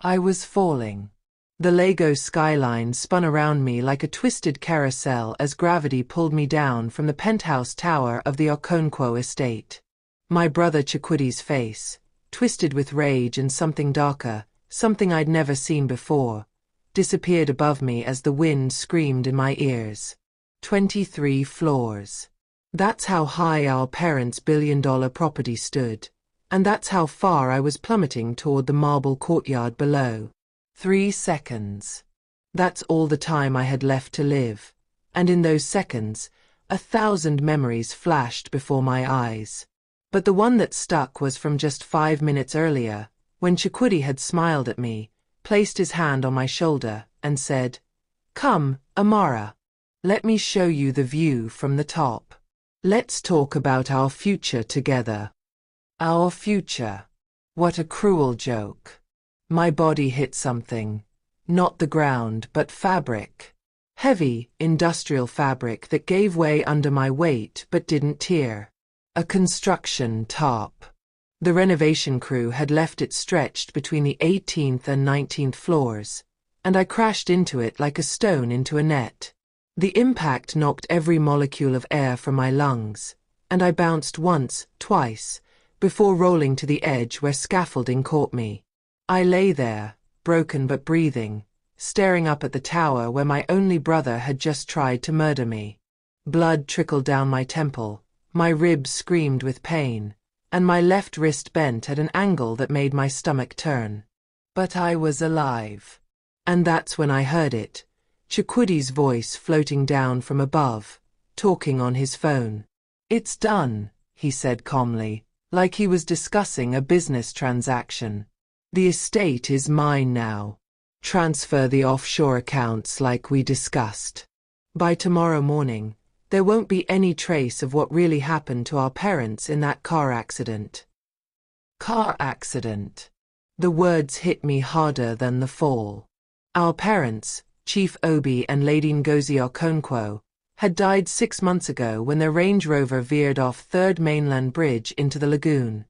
I was falling. The Lego skyline spun around me like a twisted carousel as gravity pulled me down from the penthouse tower of the Okonkwo estate. My brother Chikuti's face, twisted with rage and something darker, something I'd never seen before, disappeared above me as the wind screamed in my ears. 23 floors. That's how high our parents' billion-dollar property stood, and that's how far I was plummeting toward the marble courtyard below. 3 seconds. That's all the time I had left to live, and in those seconds, 1,000 memories flashed before my eyes. But the one that stuck was from just 5 minutes earlier, when Chikuti had smiled at me, placed his hand on my shoulder, and said, "Come, Amara. Let me show you the view from the top. Let's talk about our future together." Our future. What a cruel joke. My body hit something. Not the ground, but fabric. Heavy, industrial fabric that gave way under my weight but didn't tear. A construction top. The renovation crew had left it stretched between the 18th and 19th floors, and I crashed into it like a stone into a net. The impact knocked every molecule of air from my lungs, and I bounced once, twice, before rolling to the edge where scaffolding caught me. I lay there, broken but breathing, staring up at the tower where my only brother had just tried to murder me. Blood trickled down my temple, my ribs screamed with pain, and my left wrist bent at an angle that made my stomach turn. But I was alive. And that's when I heard it, Chikuti's voice floating down from above, talking on his phone. "It's done," he said calmly, like he was discussing a business transaction. "The estate is mine now. Transfer the offshore accounts like we discussed. By tomorrow morning, there won't be any trace of what really happened to our parents in that car accident." Car accident. The words hit me harder than the fall. Our parents, Chief Obi and Lady Ngozi Okonkwo, had died 6 months ago when their Range Rover veered off Third Mainland Bridge into the lagoon.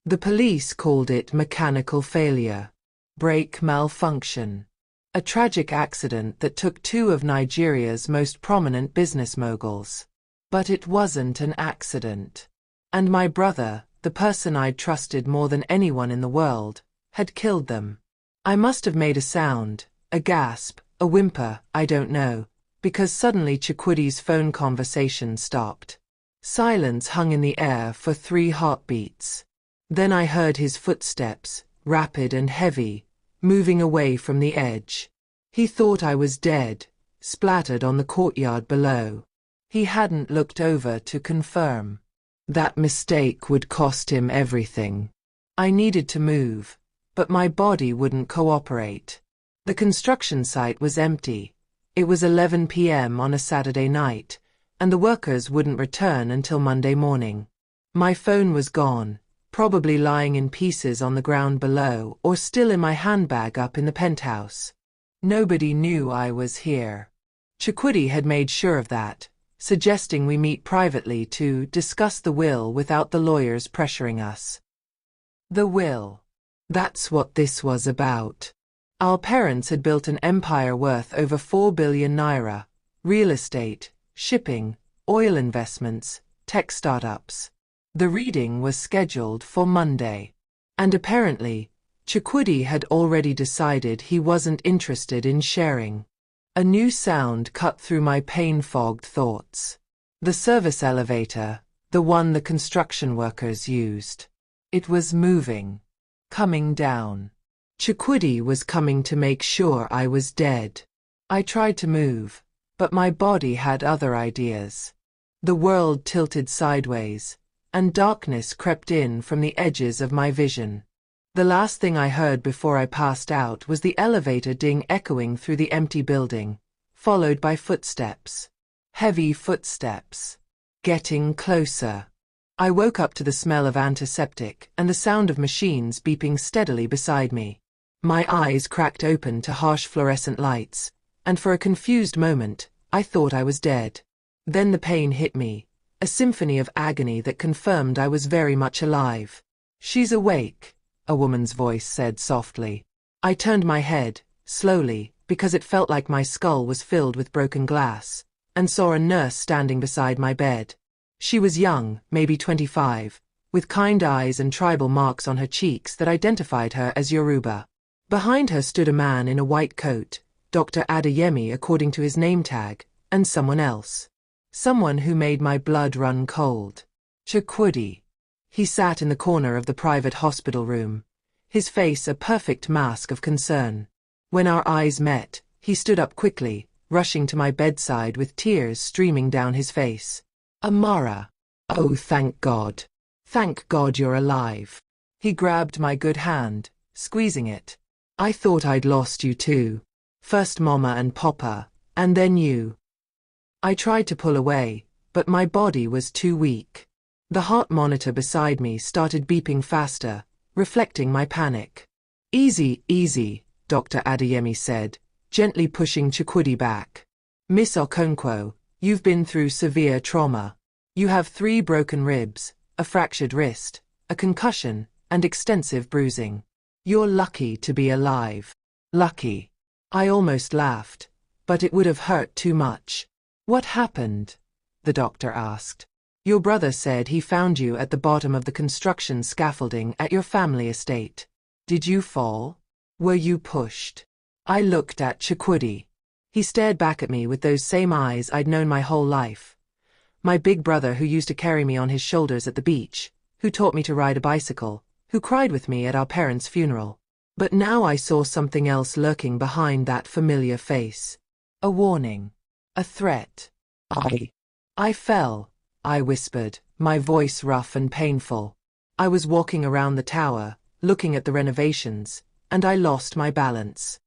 The police called it mechanical failure, brake malfunction. A tragic accident that took 2 of Nigeria's most prominent business moguls. But it wasn't an accident. And my brother, the person I'd trusted more than anyone in the world, had killed them. I must have made a sound, a gasp, a whimper, I don't know, because suddenly Chikuti's phone conversation stopped. Silence hung in the air for 3 heartbeats. Then I heard his footsteps, rapid and heavy, moving away from the edge. He thought I was dead, splattered on the courtyard below. He hadn't looked over to confirm. That mistake would cost him everything. I needed to move, but my body wouldn't cooperate. The construction site was empty. It was 11 p.m. on a Saturday night, and the workers wouldn't return until Monday morning. My phone was gone, probably lying in pieces on the ground below or still in my handbag up in the penthouse. Nobody knew I was here. Chikuti had made sure of that, suggesting we meet privately to discuss the will without the lawyers pressuring us. The will. That's what this was about. Our parents had built an empire worth over 4 billion naira, real estate, shipping, oil investments, tech startups. The reading was scheduled for Monday. And apparently, Chikuti had already decided he wasn't interested in sharing. A new sound cut through my pain-fogged thoughts. The service elevator, the one the construction workers used. It was moving. Coming down. Chikuti was coming to make sure I was dead. I tried to move, but my body had other ideas. The world tilted sideways, and darkness crept in from the edges of my vision. The last thing I heard before I passed out was the elevator ding echoing through the empty building, followed by footsteps. Heavy footsteps. Getting closer. I woke up to the smell of antiseptic and the sound of machines beeping steadily beside me. My eyes cracked open to harsh fluorescent lights, and for a confused moment, I thought I was dead. Then the pain hit me, a symphony of agony that confirmed I was very much alive. "She's awake," a woman's voice said softly. I turned my head, slowly, because it felt like my skull was filled with broken glass, and saw a nurse standing beside my bed. She was young, maybe 25, with kind eyes and tribal marks on her cheeks that identified her as Yoruba. Behind her stood a man in a white coat, Dr. Adeyemi according to his name tag, and someone else. Someone who made my blood run cold. Chukwudi. He sat in the corner of the private hospital room, his face a perfect mask of concern. When our eyes met, he stood up quickly, rushing to my bedside with tears streaming down his face. Amara. Oh, thank God. Thank God you're alive. He grabbed my good hand, squeezing it. I thought I'd lost you too. First Mama and Papa, and then you. I tried to pull away, but my body was too weak. The heart monitor beside me started beeping faster, reflecting my panic. Easy, easy, Dr. Adeyemi said, gently pushing Chukwudi back. Miss Okonkwo, you've been through severe trauma. You have 3 broken ribs, a fractured wrist, a concussion, and extensive bruising. You're lucky to be alive. Lucky. I almost laughed, but it would have hurt too much. What happened? The doctor asked. Your brother said he found you at the bottom of the construction scaffolding at your family estate. Did you fall? Were you pushed? I looked at Chukwudi. He stared back at me with those same eyes I'd known my whole life. My big brother who used to carry me on his shoulders at the beach, who taught me to ride a bicycle, who cried with me at our parents' funeral. But now I saw something else lurking behind that familiar face. A warning. A threat. I fell, I whispered, my voice rough and painful. I was walking around the tower, looking at the renovations, and I lost my balance.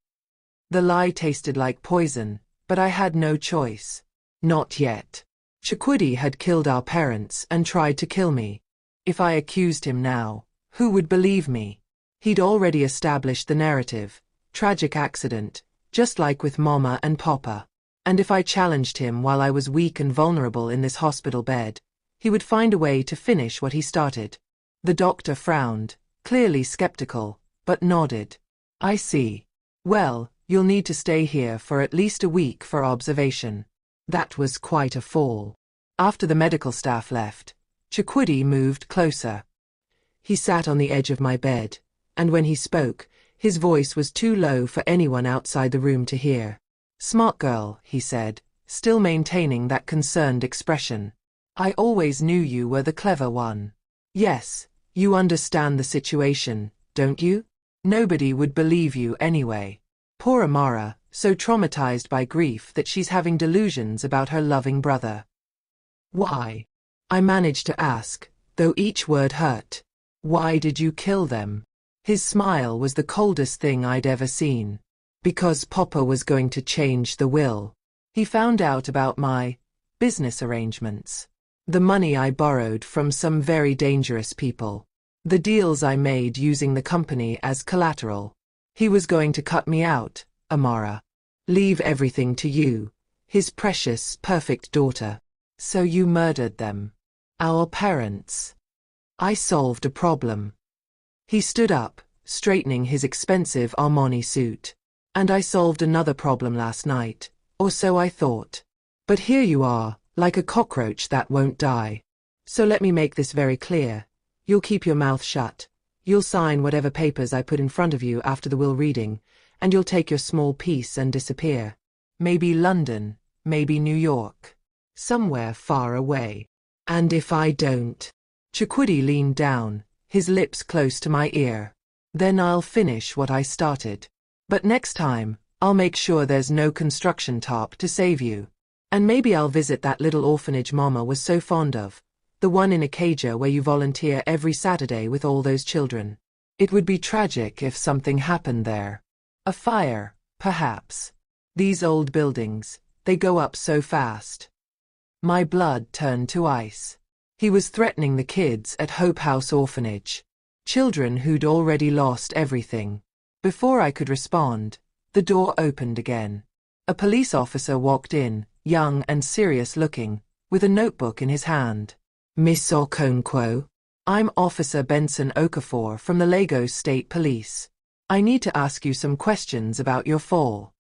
The lie tasted like poison, but I had no choice. Not yet. Chukwudi had killed our parents and tried to kill me. If I accused him now, who would believe me? He'd already established the narrative. Tragic accident, just like with Mama and Papa. And if I challenged him while I was weak and vulnerable in this hospital bed, he would find a way to finish what he started. The doctor frowned, clearly skeptical, but nodded. I see. Well, you'll need to stay here for at least a week for observation. That was quite a fall. After the medical staff left, Chukwudi moved closer. He sat on the edge of my bed, and when he spoke, his voice was too low for anyone outside the room to hear. Smart girl, he said, still maintaining that concerned expression. I always knew you were the clever one. Yes, you understand the situation, don't you? Nobody would believe you anyway. Poor Amara, so traumatized by grief that she's having delusions about her loving brother. Why? I managed to ask, though each word hurt. Why did you kill them? His smile was the coldest thing I'd ever seen. Because Papa was going to change the will. He found out about my business arrangements. The money I borrowed from some very dangerous people. The deals I made using the company as collateral. He was going to cut me out, Amara. Leave everything to you, his precious, perfect daughter. So you murdered them. Our parents. I solved a problem. He stood up, straightening his expensive Armani suit. And I solved another problem last night, or so I thought. But here you are, like a cockroach that won't die. So let me make this very clear. You'll keep your mouth shut. You'll sign whatever papers I put in front of you after the will reading, and you'll take your small piece and disappear. Maybe London, maybe New York. Somewhere far away. And if I don't? Chukwudi leaned down, his lips close to my ear. Then I'll finish what I started. But next time, I'll make sure there's no construction top to save you. And maybe I'll visit that little orphanage Mama was so fond of, the one in Acadia where you volunteer every Saturday with all those children. It would be tragic if something happened there. A fire, perhaps. These old buildings, they go up so fast. My blood turned to ice. He was threatening the kids at Hope House Orphanage. Children who'd already lost everything. Before I could respond, the door opened again. A police officer walked in, young and serious-looking, with a notebook in his hand. Miss Okonkwo? I'm Officer Benson Okafor from the Lagos State Police. I need to ask you some questions about your fall.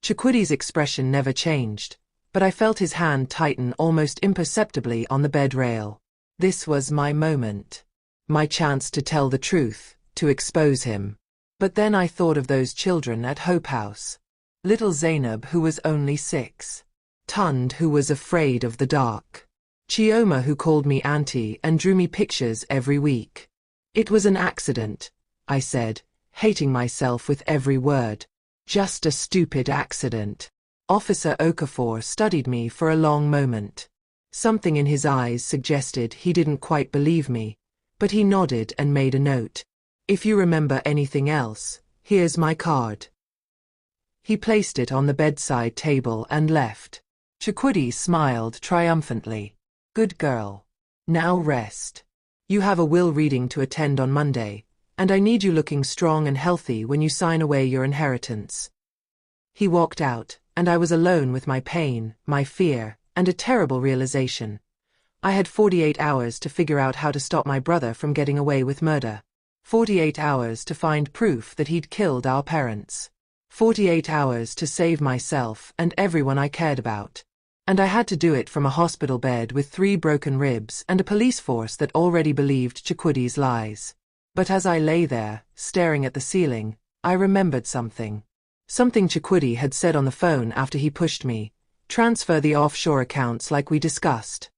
Chikwidi's expression never changed, but I felt his hand tighten almost imperceptibly on the bed rail. This was my moment. My chance to tell the truth, to expose him. But then I thought of those children at Hope House. Little Zainab, who was only 6. Tund, who was afraid of the dark. Chioma, who called me auntie and drew me pictures every week. It was an accident, I said, hating myself with every word. Just a stupid accident. Officer Okafor studied me for a long moment. Something in his eyes suggested he didn't quite believe me, but he nodded and made a note. If you remember anything else, here's my card. He placed it on the bedside table and left. Chikwidi smiled triumphantly. Good girl. Now rest. You have a will reading to attend on Monday, and I need you looking strong and healthy when you sign away your inheritance. He walked out, and I was alone with my pain, my fear, and a terrible realization. I had 48 hours to figure out how to stop my brother from getting away with murder. 48 hours to find proof that he'd killed our parents. 48 hours to save myself and everyone I cared about. And I had to do it from a hospital bed with 3 broken ribs and a police force that already believed Chikwidi's lies. But as I lay there, staring at the ceiling, I remembered something. Something Chikwidi had said on the phone after he pushed me. Transfer the offshore accounts like we discussed.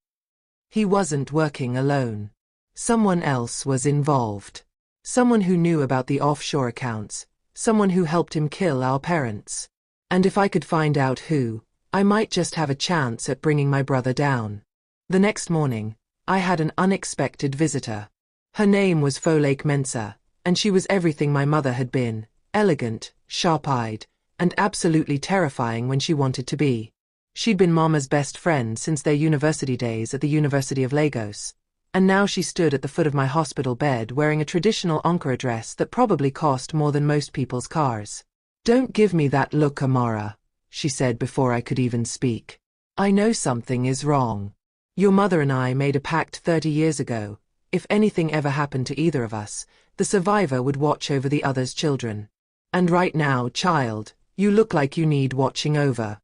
He wasn't working alone. Someone else was involved. Someone who knew about the offshore accounts. Someone who helped him kill our parents. And if I could find out who, I might just have a chance at bringing my brother down. The next morning, I had an unexpected visitor. Her name was Folake Mensah, and she was everything my mother had been, elegant, sharp-eyed, and absolutely terrifying when she wanted to be. She'd been Mama's best friend since their university days at the University of Lagos, and now she stood at the foot of my hospital bed wearing a traditional Ankara dress that probably cost more than most people's cars. Don't give me that look, Amara, she said before I could even speak. I know something is wrong. Your mother and I made a pact 30 years ago. If anything ever happened to either of us, the survivor would watch over the other's children. And right now, child, you look like you need watching over.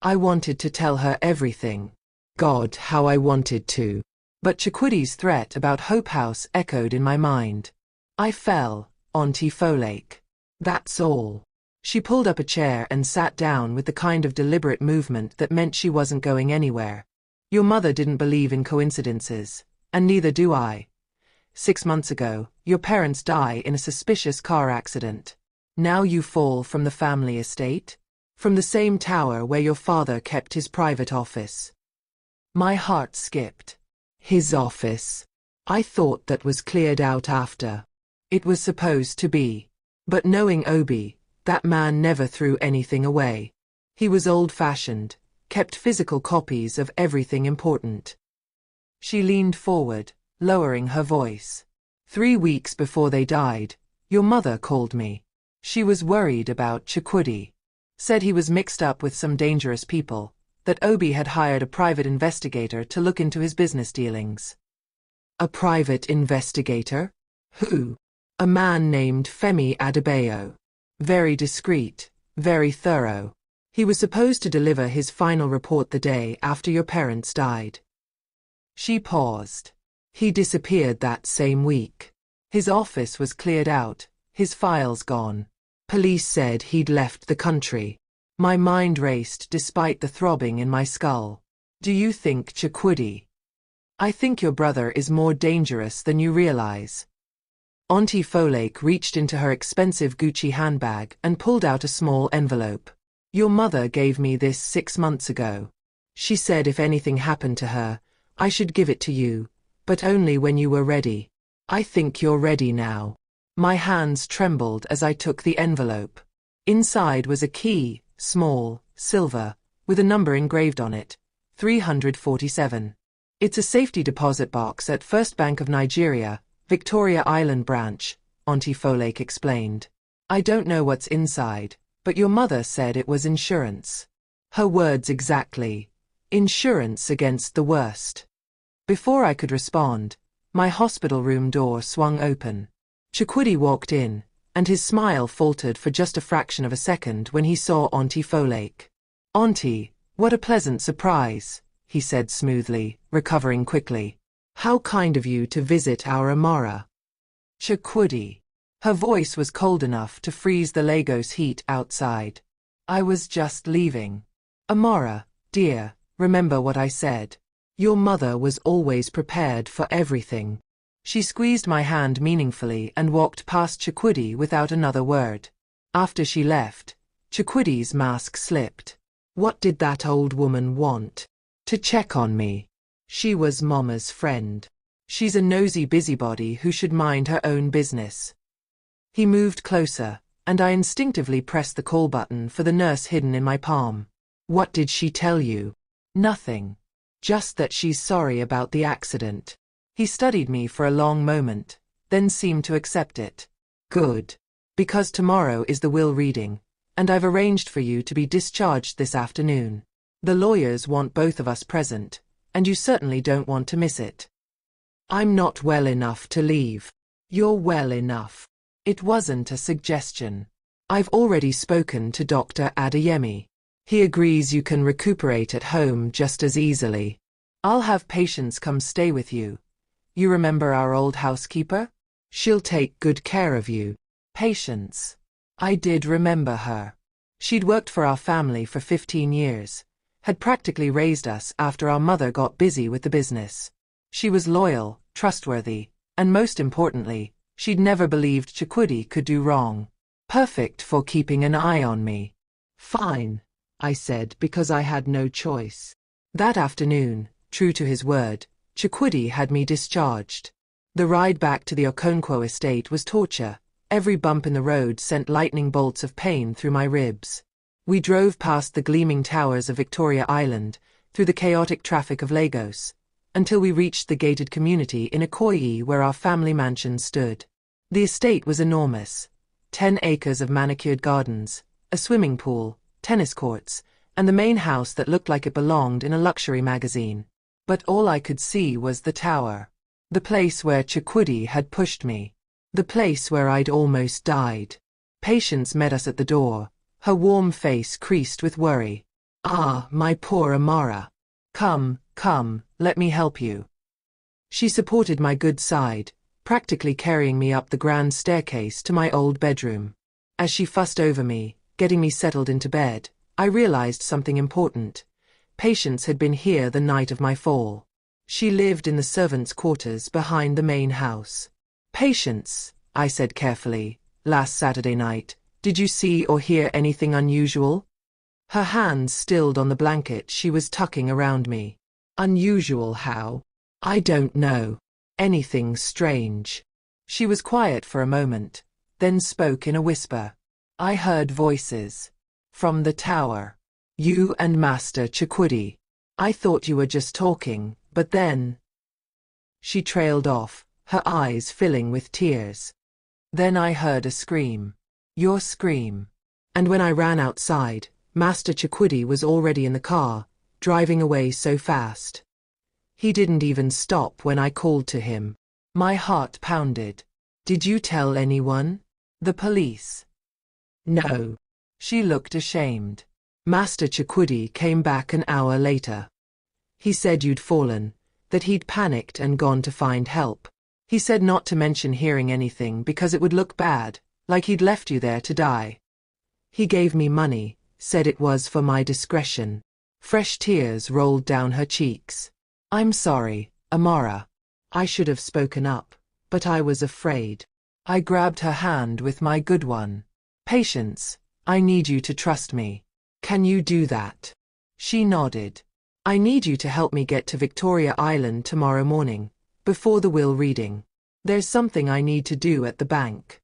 I wanted to tell her everything. God, how I wanted to. But Chikwidi's threat about Hope House echoed in my mind. I fell, Auntie Folake. That's all. She pulled up a chair and sat down with the kind of deliberate movement that meant she wasn't going anywhere. Your mother didn't believe in coincidences, and neither do I. 6 months ago, your parents die in a suspicious car accident. Now you fall from the family estate? From the same tower where your father kept his private office. My heart skipped. His office. I thought that was cleared out after. It was supposed to be. But knowing Obi, that man never threw anything away. He was old-fashioned, kept physical copies of everything important. She leaned forward, lowering her voice. 3 weeks before they died, your mother called me. She was worried about Chikwidi. Said he was mixed up with some dangerous people, that Obi had hired a private investigator to look into his business dealings. A private investigator? Who? A man named Femi Adebayo. Very discreet, very thorough. He was supposed to deliver his final report the day after your parents died. She paused. He disappeared that same week. His office was cleared out, his files gone. Police said he'd left the country. My mind raced despite the throbbing in my skull. Do you think Chikwidi? I think your brother is more dangerous than you realize. Auntie Folake reached into her expensive Gucci handbag and pulled out a small envelope. Your mother gave me this 6 months ago. She said if anything happened to her, I should give it to you, but only when you were ready. I think you're ready now. My hands trembled as I took the envelope. Inside was a key, small, silver, with a number engraved on it, 347. It's a safety deposit box at First Bank of Nigeria, Victoria Island branch, Auntie Folake explained. I don't know what's inside, but your mother said it was insurance. Her words exactly. Insurance against the worst. Before I could respond, my hospital room door swung open. Chikwidi walked in, and his smile faltered for just a fraction of a second when he saw Auntie Folake. "Auntie, what a pleasant surprise," he said smoothly, recovering quickly. "How kind of you to visit our Amara." Chukwudi. Her voice was cold enough to freeze the Lagos heat outside. "I was just leaving. Amara, dear, remember what I said. Your mother was always prepared for everything." She squeezed my hand meaningfully and walked past Chukwudi without another word. After she left, Chukwidi's mask slipped. What did that old woman want? To check on me. She was Mama's friend. She's a nosy busybody who should mind her own business. He moved closer, and I instinctively pressed the call button for the nurse hidden in my palm. "What did she tell you?" "Nothing. Just that she's sorry about the accident." He studied me for a long moment, then seemed to accept it. "Good. Because tomorrow is the will reading, and I've arranged for you to be discharged this afternoon. The lawyers want both of us present, and you certainly don't want to miss it." "I'm not well enough to leave." "You're well enough." It wasn't a suggestion. "I've already spoken to Dr. Adeyemi. He agrees you can recuperate at home just as easily. I'll have Patience come stay with you. You remember our old housekeeper? She'll take good care of you." Patience. I did remember her. She'd worked for our family for 15 years, had practically raised us after our mother got busy with the business. She was loyal, trustworthy, and most importantly, she'd never believed Chukwudi could do wrong. Perfect for keeping an eye on me. "Fine," I said because I had no choice. That afternoon, true to his word, Chukwudi had me discharged. The ride back to the Okonkwo estate was torture. Every bump in the road sent lightning bolts of pain through my ribs. We drove past the gleaming towers of Victoria Island, through the chaotic traffic of Lagos, until we reached the gated community in Ikoyi where our family mansion stood. The estate was enormous. 10 acres of manicured gardens, a swimming pool, tennis courts, and the main house that looked like it belonged in a luxury magazine. But all I could see was the tower. The place where Chukwudi had pushed me. The place where I'd almost died. Patience met us at the door, her warm face creased with worry. "Ah, my poor Amara. Come, come, let me help you." She supported my good side, practically carrying me up the grand staircase to my old bedroom. As she fussed over me, getting me settled into bed, I realized something important. Patience had been here the night of my fall. She lived in the servants' quarters behind the main house. "Patience," I said carefully, "last Saturday night, did you see or hear anything unusual?" Her hands stilled on the blanket she was tucking around me. "Unusual how?" "I don't know. Anything strange." She was quiet for a moment, then spoke in a whisper. "I heard voices. From the tower. You and Master Chukwudi. I thought you were just talking, but then—" She trailed off, her eyes filling with tears. "Then I heard a scream. Your scream. And when I ran outside, Master Chukwudi was already in the car, driving away so fast. He didn't even stop when I called to him." My heart pounded. "Did you tell anyone? The police?" "No." She looked ashamed. "Master Chukwudi came back an hour later. He said you'd fallen, that he'd panicked and gone to find help. He said not to mention hearing anything because it would look bad, like he'd left you there to die. He gave me money, said it was for my discretion." Fresh tears rolled down her cheeks. "I'm sorry, Amara. I should have spoken up, but I was afraid." I grabbed her hand with my good one. "Patience, I need you to trust me. Can you do that?" She nodded. "I need you to help me get to Victoria Island tomorrow morning, before the will reading. There's something I need to do at the bank."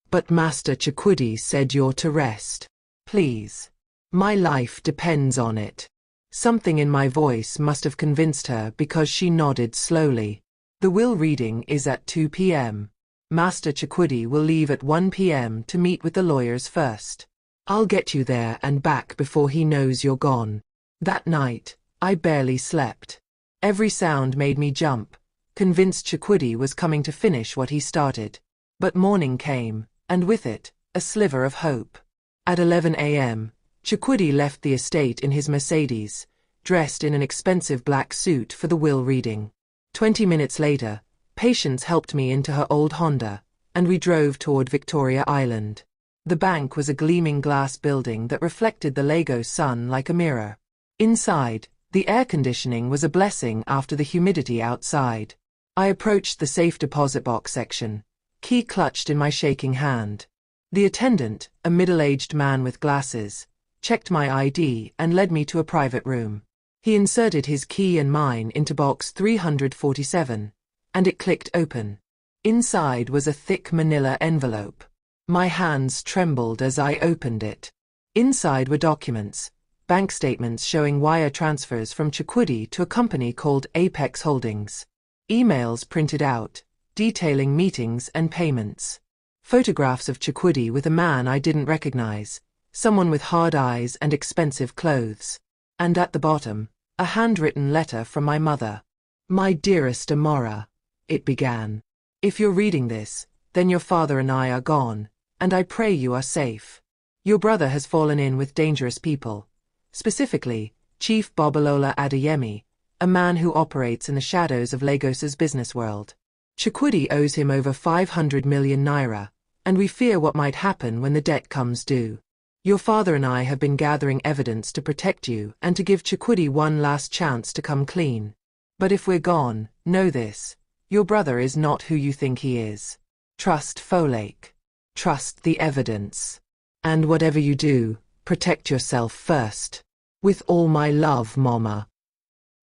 "But Master Chukwudi said you're to rest. Please. My life depends on it." Something in my voice must have convinced her because she nodded slowly. "The will reading is at 2 p.m. Master Chukwudi will leave at 1 p.m. to meet with the lawyers first. I'll get you there and back before he knows you're gone." That night, I barely slept. Every sound made me jump, convinced Chukwudi was coming to finish what he started. But morning came, and with it, a sliver of hope. At 11 a.m., Chukwudi left the estate in his Mercedes, dressed in an expensive black suit for the will reading. 20 minutes later, Patience helped me into her old Honda, and we drove toward Victoria Island. The bank was a gleaming glass building that reflected the Lagos sun like a mirror. Inside, the air conditioning was a blessing after the humidity outside. I approached the safe deposit box section, key clutched in my shaking hand. The attendant, a middle-aged man with glasses, checked my ID and led me to a private room. He inserted his key and mine into box 347, and it clicked open. Inside was a thick manila envelope. My hands trembled as I opened it. Inside were documents, bank statements showing wire transfers from Chukwudi to a company called Apex Holdings. Emails printed out, detailing meetings and payments. Photographs of Chukwudi with a man I didn't recognize, someone with hard eyes and expensive clothes. And at the bottom, a handwritten letter from my mother. "My dearest Amara," it began. "If you're reading this, then your father and I are gone, and I pray you are safe. Your brother has fallen in with dangerous people, specifically, Chief Babalola Adeyemi, a man who operates in the shadows of Lagos's business world. Chukwudi owes him over 500 million naira, and we fear what might happen when the debt comes due. Your father and I have been gathering evidence to protect you and to give Chukwudi one last chance to come clean. But if we're gone, know this, your brother is not who you think he is. Trust Folake. Trust the evidence. And whatever you do, protect yourself first. With all my love, Mama."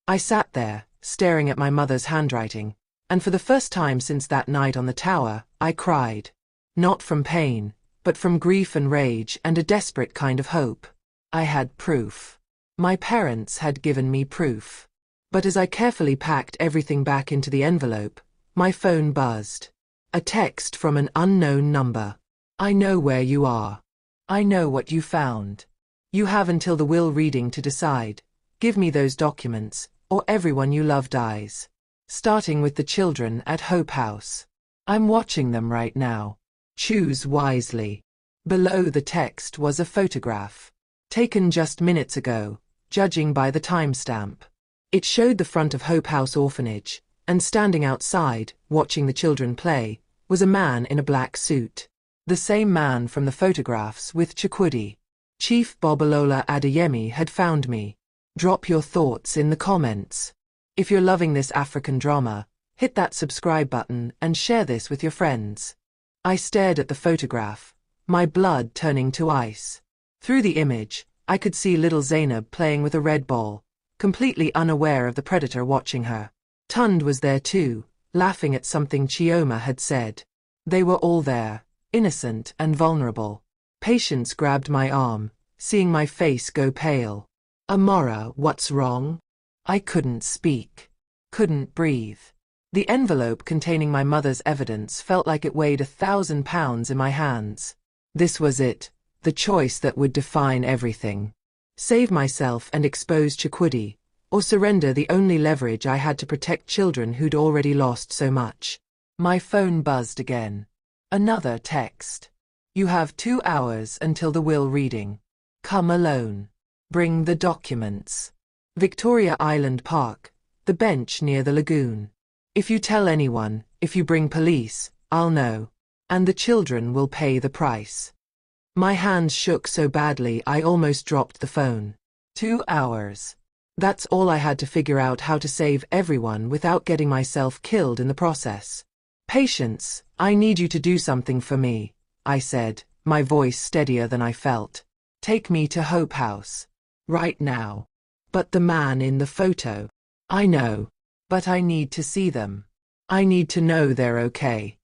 I sat there, staring at my mother's handwriting, and for the first time since that night on the tower, I cried. Not from pain, but from grief and rage and a desperate kind of hope. I had proof. My parents had given me proof. But as I carefully packed everything back into the envelope, my phone buzzed. A text from an unknown number. "I know where you are. I know what you found. You have until the will reading to decide. Give me those documents, or everyone you love dies. Starting with the children at Hope House. I'm watching them right now. Choose wisely." Below the text was a photograph. Taken just minutes ago, judging by the timestamp. It showed the front of Hope House Orphanage, and standing outside, watching the children play, was a man in a black suit. The same man from the photographs with Chukwudi. Chief Babalola Adeyemi had found me. Drop your thoughts in the comments. If you're loving this African drama, hit that subscribe button and share this with your friends. I stared at the photograph, my blood turning to ice. Through the image, I could see little Zainab playing with a red ball, completely unaware of the predator watching her. Tund was there too, laughing at something Chioma had said. They were all there, innocent and vulnerable. Patience grabbed my arm, seeing my face go pale. "Amara, what's wrong?" I couldn't speak. Couldn't breathe. The envelope containing my mother's evidence felt like it weighed 1,000 pounds in my hands. This was it, the choice that would define everything. Save myself and expose Chukwudi, or surrender the only leverage I had to protect children who'd already lost so much. My phone buzzed again. Another text. "You have 2 hours until the will reading. Come alone. Bring the documents. Victoria Island Park, the bench near the lagoon. If you tell anyone, if you bring police, I'll know. And the children will pay the price." My hands shook so badly I almost dropped the phone. 2 hours. That's all I had to figure out how to save everyone without getting myself killed in the process. "Patience, I need you to do something for me," I said, my voice steadier than I felt. "Take me to Hope House. Right now." "But the man in the photo." "I know. But I need to see them. I need to know they're okay."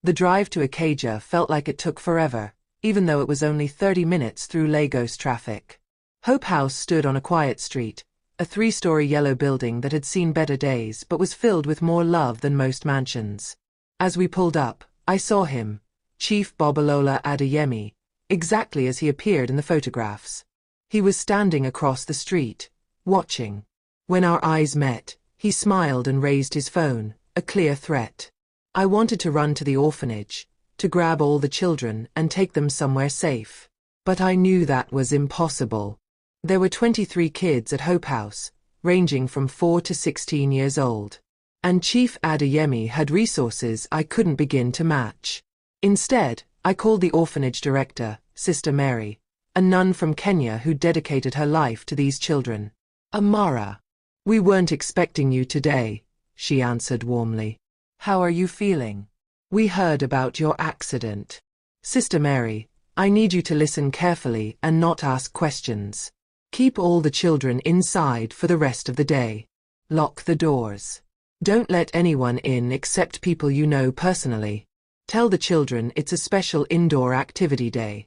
The drive to Ikeja felt like it took forever, even though it was only 30 minutes through Lagos traffic. Hope House stood on a quiet street, a 3-story yellow building that had seen better days but was filled with more love than most mansions. As we pulled up, I saw him, Chief Babalola Adeyemi, exactly as he appeared in the photographs. He was standing across the street, watching. When our eyes met, he smiled and raised his phone, a clear threat. I wanted to run to the orphanage, to grab all the children and take them somewhere safe. But I knew that was impossible. There were 23 kids at Hope House, ranging from 4 to 16 years old. And Chief Adeyemi had resources I couldn't begin to match. Instead, I called the orphanage director, Sister Mary, a nun from Kenya who dedicated her life to these children. Amara, we weren't expecting you today, she answered warmly. How are you feeling? We heard about your accident. Sister Mary, I need you to listen carefully and not ask questions. Keep all the children inside for the rest of the day. Lock the doors. Don't let anyone in except people you know personally. Tell the children it's a special indoor activity day.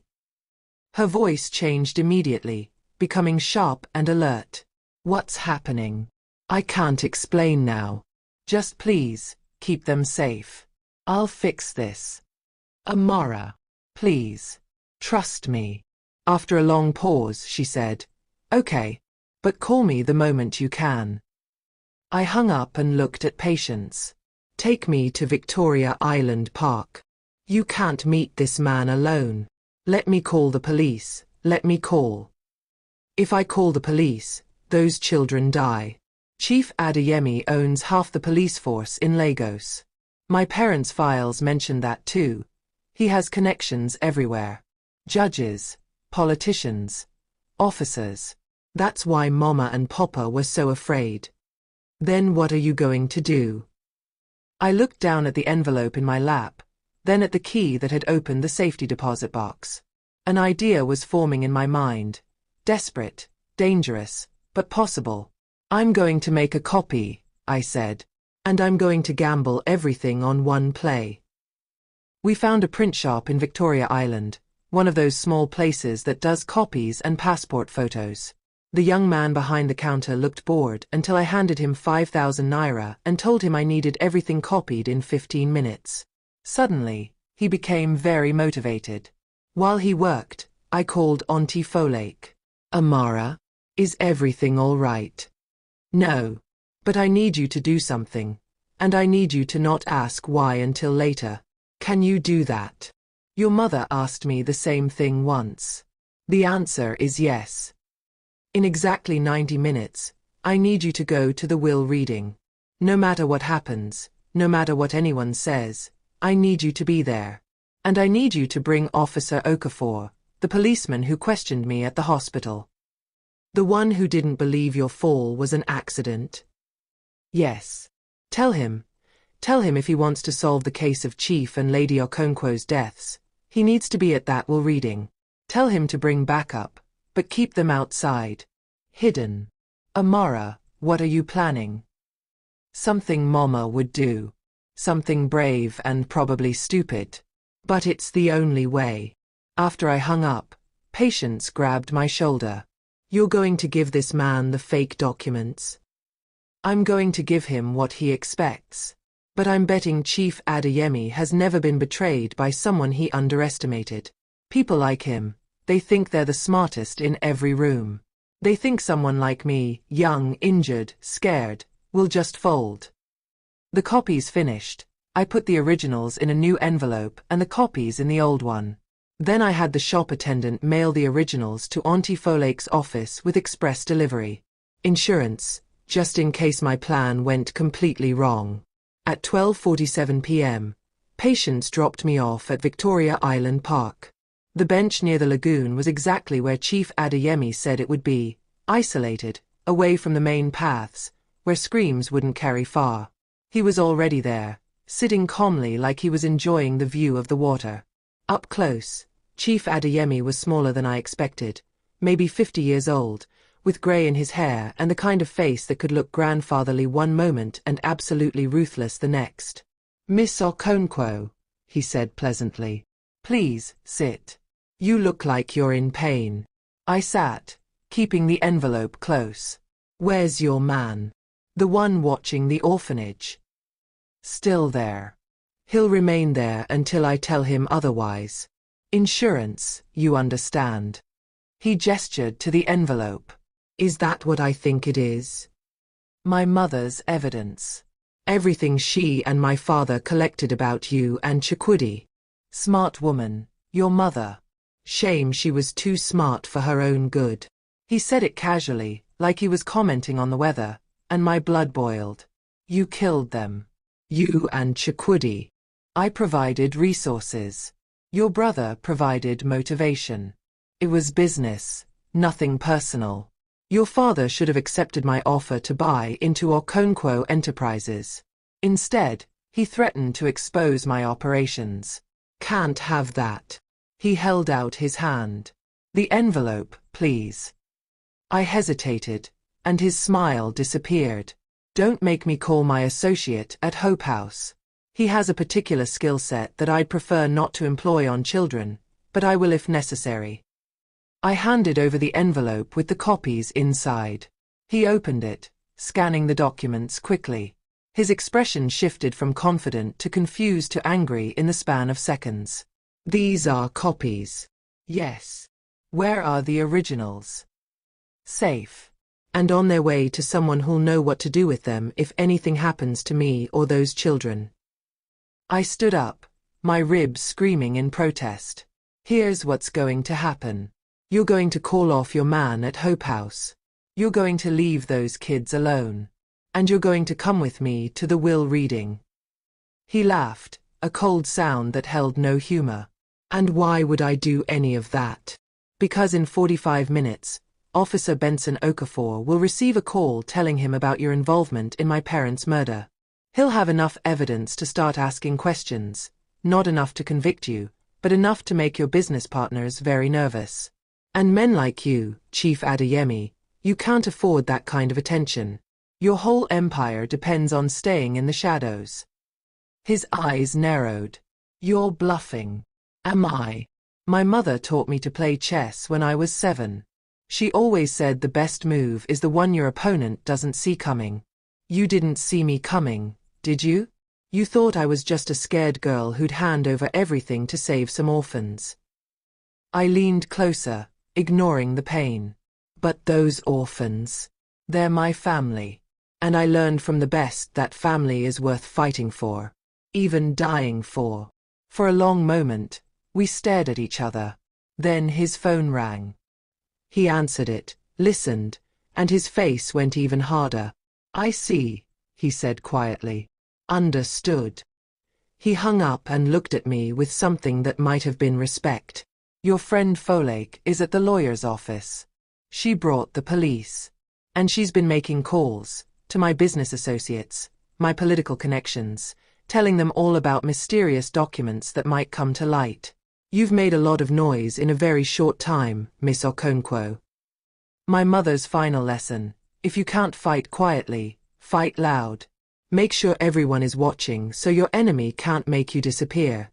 Her voice changed immediately, becoming sharp and alert. What's happening? I can't explain now. Just please, keep them safe. I'll fix this. Amara, please, trust me. After a long pause, she said, Okay, but call me the moment you can. I hung up and looked at Patience. Take me to Victoria Island Park. You can't meet this man alone. Let me call the police, let me call. If I call the police, those children die. Chief Adeyemi owns half the police force in Lagos. My parents' files mention that too. He has connections everywhere. Judges, politicians, officers. That's why Mama and Papa were so afraid. Then what are you going to do? I looked down at the envelope in my lap, then at the key that had opened the safety deposit box. An idea was forming in my mind. Desperate, dangerous, but possible. I'm going to make a copy, I said. And I'm going to gamble everything on one play. We found a print shop in Victoria Island, one of those small places that does copies and passport photos. The young man behind the counter looked bored until I handed him 5,000 naira and told him I needed everything copied in 15 minutes. Suddenly, he became very motivated. While he worked, I called Auntie Folake. Amara, is everything all right? No. But I need you to do something. And I need you to not ask why until later. Can you do that? Your mother asked me the same thing once. The answer is yes. In exactly 90 minutes, I need you to go to the will reading. No matter what happens, no matter what anyone says, I need you to be there. And I need you to bring Officer Okafor, the policeman who questioned me at the hospital. The one who didn't believe your fall was an accident. Yes. Tell him if he wants to solve the case of Chief and Lady Okonkwo's deaths, he needs to be at that will reading. Tell him to bring backup, but keep them outside. Hidden. Amara, what are you planning? Something Mama would do. Something brave and probably stupid. But it's the only way. After I hung up, Patience grabbed my shoulder. You're going to give this man the fake documents? I'm going to give him what he expects. But I'm betting Chief Adeyemi has never been betrayed by someone he underestimated. People like him, they think they're the smartest in every room. They think someone like me, young, injured, scared, will just fold. The copies finished. I put the originals in a new envelope and the copies in the old one. Then I had the shop attendant mail the originals to Auntie Folake's office with express delivery. Insurance, just in case my plan went completely wrong. At 12:47 p.m., Patience dropped me off at Victoria Island Park. The bench near the lagoon was exactly where Chief Adeyemi said it would be, isolated, away from the main paths, where screams wouldn't carry far. He was already there, sitting calmly like he was enjoying the view of the water. Up close, Chief Adeyemi was smaller than I expected, maybe 50 years old, with grey in his hair and the kind of face that could look grandfatherly one moment and absolutely ruthless the next. Miss Okonkwo, he said pleasantly. Please, sit. You look like you're in pain. I sat, keeping the envelope close. Where's your man? The one watching the orphanage. Still there. He'll remain there until I tell him otherwise. Insurance, you understand. He gestured to the envelope. Is that what I think it is? My mother's evidence. Everything she and my father collected about you and Chukwudi. Smart woman, your mother. Shame she was too smart for her own good. He said it casually, like he was commenting on the weather, and my blood boiled. You killed them. You and Chukwudi. I provided resources. Your brother provided motivation. It was business, nothing personal. Your father should have accepted my offer to buy into Okonkwo Enterprises. Instead, he threatened to expose my operations. Can't have that. He held out his hand. The envelope, please. I hesitated, and his smile disappeared. Don't make me call my associate at Hope House. He has a particular skill set that I'd prefer not to employ on children, but I will if necessary. I handed over the envelope with the copies inside. He opened it, scanning the documents quickly. His expression shifted from confident to confused to angry in the span of seconds. These are copies. Yes. Where are the originals? Safe. And on their way to someone who'll know what to do with them if anything happens to me or those children. I stood up, my ribs screaming in protest. Here's what's going to happen. You're going to call off your man at Hope House. You're going to leave those kids alone. And you're going to come with me to the will reading. He laughed, a cold sound that held no humor. And why would I do any of that? Because in 45 minutes, Officer Benson Okafor will receive a call telling him about your involvement in my parents' murder. He'll have enough evidence to start asking questions, not enough to convict you, but enough to make your business partners very nervous. And men like you, Chief Adeyemi, you can't afford that kind of attention. Your whole empire depends on staying in the shadows. His eyes narrowed. You're bluffing. Am I? My mother taught me to play chess when I was 7. She always said the best move is the one your opponent doesn't see coming. You didn't see me coming, did you? You thought I was just a scared girl who'd hand over everything to save some orphans. I leaned closer, ignoring the pain. But those orphans, they're my family. And I learned from the best that family is worth fighting for, even dying for. For a long moment, we stared at each other. Then his phone rang. He answered it, listened, and his face went even harder. I see, he said quietly. Understood. He hung up and looked at me with something that might have been respect. Your friend Folake is at the lawyer's office. She brought the police. And she's been making calls to my business associates, my political connections, telling them all about mysterious documents that might come to light. You've made a lot of noise in a very short time, Miss Okonkwo. My mother's final lesson: if you can't fight quietly, fight loud. Make sure everyone is watching so your enemy can't make you disappear.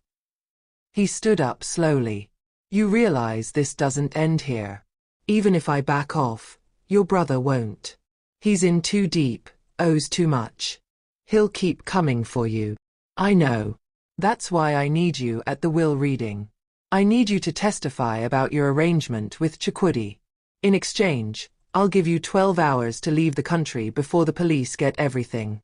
He stood up slowly. You realize this doesn't end here. Even if I back off, your brother won't. He's in too deep, owes too much. He'll keep coming for you. I know. That's why I need you at the will reading. I need you to testify about your arrangement with Chukwudi. In exchange, I'll give you 12 hours to leave the country before the police get everything.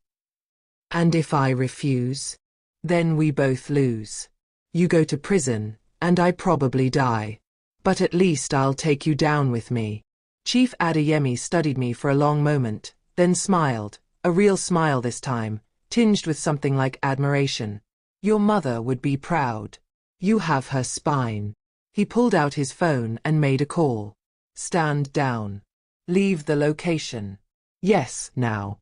And if I refuse? Then we both lose. You go to prison, and I probably die. But at least I'll take you down with me. Chief Adeyemi studied me for a long moment, then smiled, a real smile this time, tinged with something like admiration. Your mother would be proud. You have her spine. He pulled out his phone and made a call. Stand down. Leave the location. Yes, now.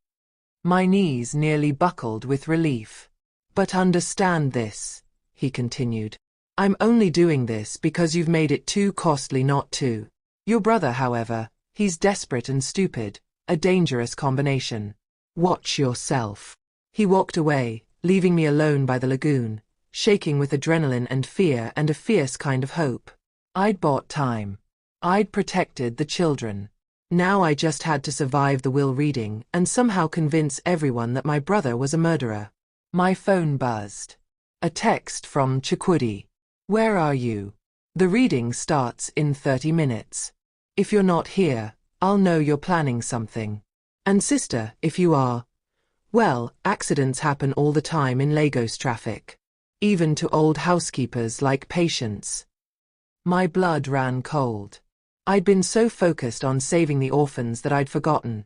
My knees nearly buckled with relief. But understand this, he continued. I'm only doing this because you've made it too costly not to. Your brother, however, he's desperate and stupid, a dangerous combination. Watch yourself. He walked away, leaving me alone by the lagoon, shaking with adrenaline and fear and a fierce kind of hope. I'd bought time. I'd protected the children. Now I just had to survive the will reading and somehow convince everyone that my brother was a murderer. My phone buzzed. A text from Chukwudi. Where are you? The reading starts in 30 minutes. If you're not here, I'll know you're planning something. And sister, if you are, well, accidents happen all the time in Lagos traffic. even to old housekeepers like Patience. My blood ran cold. I'd been so focused on saving the orphans that I'd forgotten.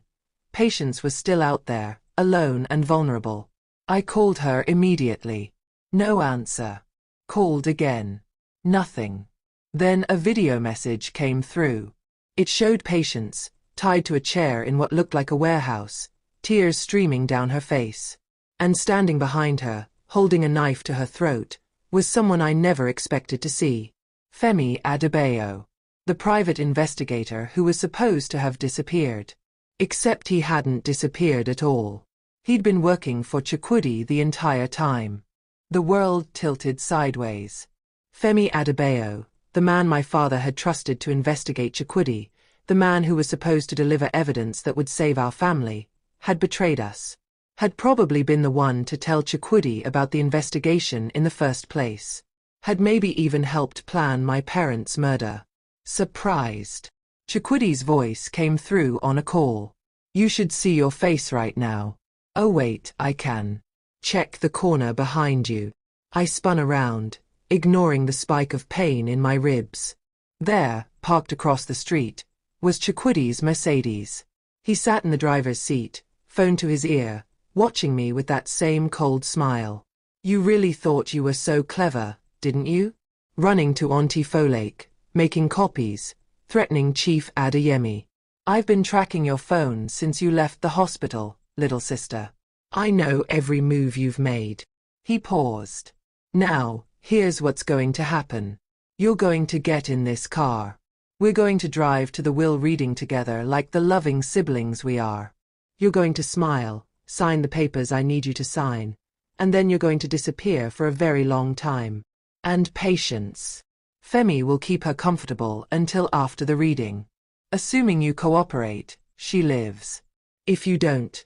Patience was still out there, alone and vulnerable. I called her immediately. No answer. Called again. Nothing. Then a video message came through. It showed Patience, tied to a chair in what looked like a warehouse, tears streaming down her face. And standing behind her, holding a knife to her throat, was someone I never expected to see. Femi Adebayo, the private investigator who was supposed to have disappeared. Except he hadn't disappeared at all. He'd been working for Chukwudi the entire time. The world tilted sideways. Femi Adebayo, the man my father had trusted to investigate Chukwudi, the man who was supposed to deliver evidence that would save our family, had betrayed us. Had probably been the one to tell Chukwudi about the investigation in the first place. Had maybe even helped plan my parents' murder. Surprised. Chukwudi's voice came through on a call. You should see your face right now. Oh wait, I can. Check the corner behind you. I spun around, ignoring the spike of pain in my ribs. There, parked across the street, was Chukwudi's Mercedes. He sat in the driver's seat, phone to his ear, watching me with that same cold smile. You really thought you were so clever, didn't you? Running to Auntie Folake, making copies, threatening Chief Adeyemi. I've been tracking your phone since you left the hospital, little sister. I know every move you've made. He paused. Now, here's what's going to happen. You're going to get in this car. We're going to drive to the will reading together like the loving siblings we are. You're going to smile, sign the papers I need you to sign, and then you're going to disappear for a very long time. And Patience. Femi will keep her comfortable until after the reading. Assuming you cooperate, she lives. If you don't,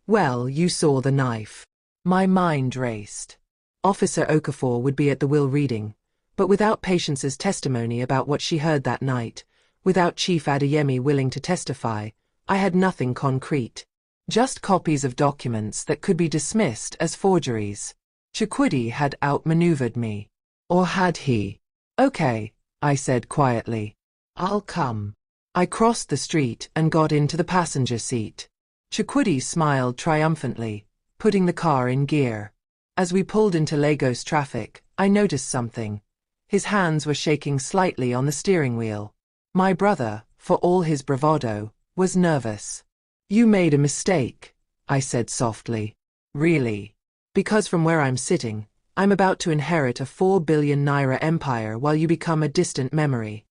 well, you saw the knife. My mind raced. Officer Okafor would be at the will reading, but without Patience's testimony about what she heard that night, without Chief Adeyemi willing to testify, I had nothing concrete. Just copies of documents that could be dismissed as forgeries. Chukwudi had outmaneuvered me. Or had he? Okay, I said quietly. I'll come. I crossed the street and got into the passenger seat. Chukwudi smiled triumphantly, putting the car in gear. As we pulled into Lagos traffic, I noticed something. His hands were shaking slightly on the steering wheel. My brother, for all his bravado, was nervous. You made a mistake, I said softly. Really? Because from where I'm sitting, I'm about to inherit a 4 billion naira empire while you become a distant memory.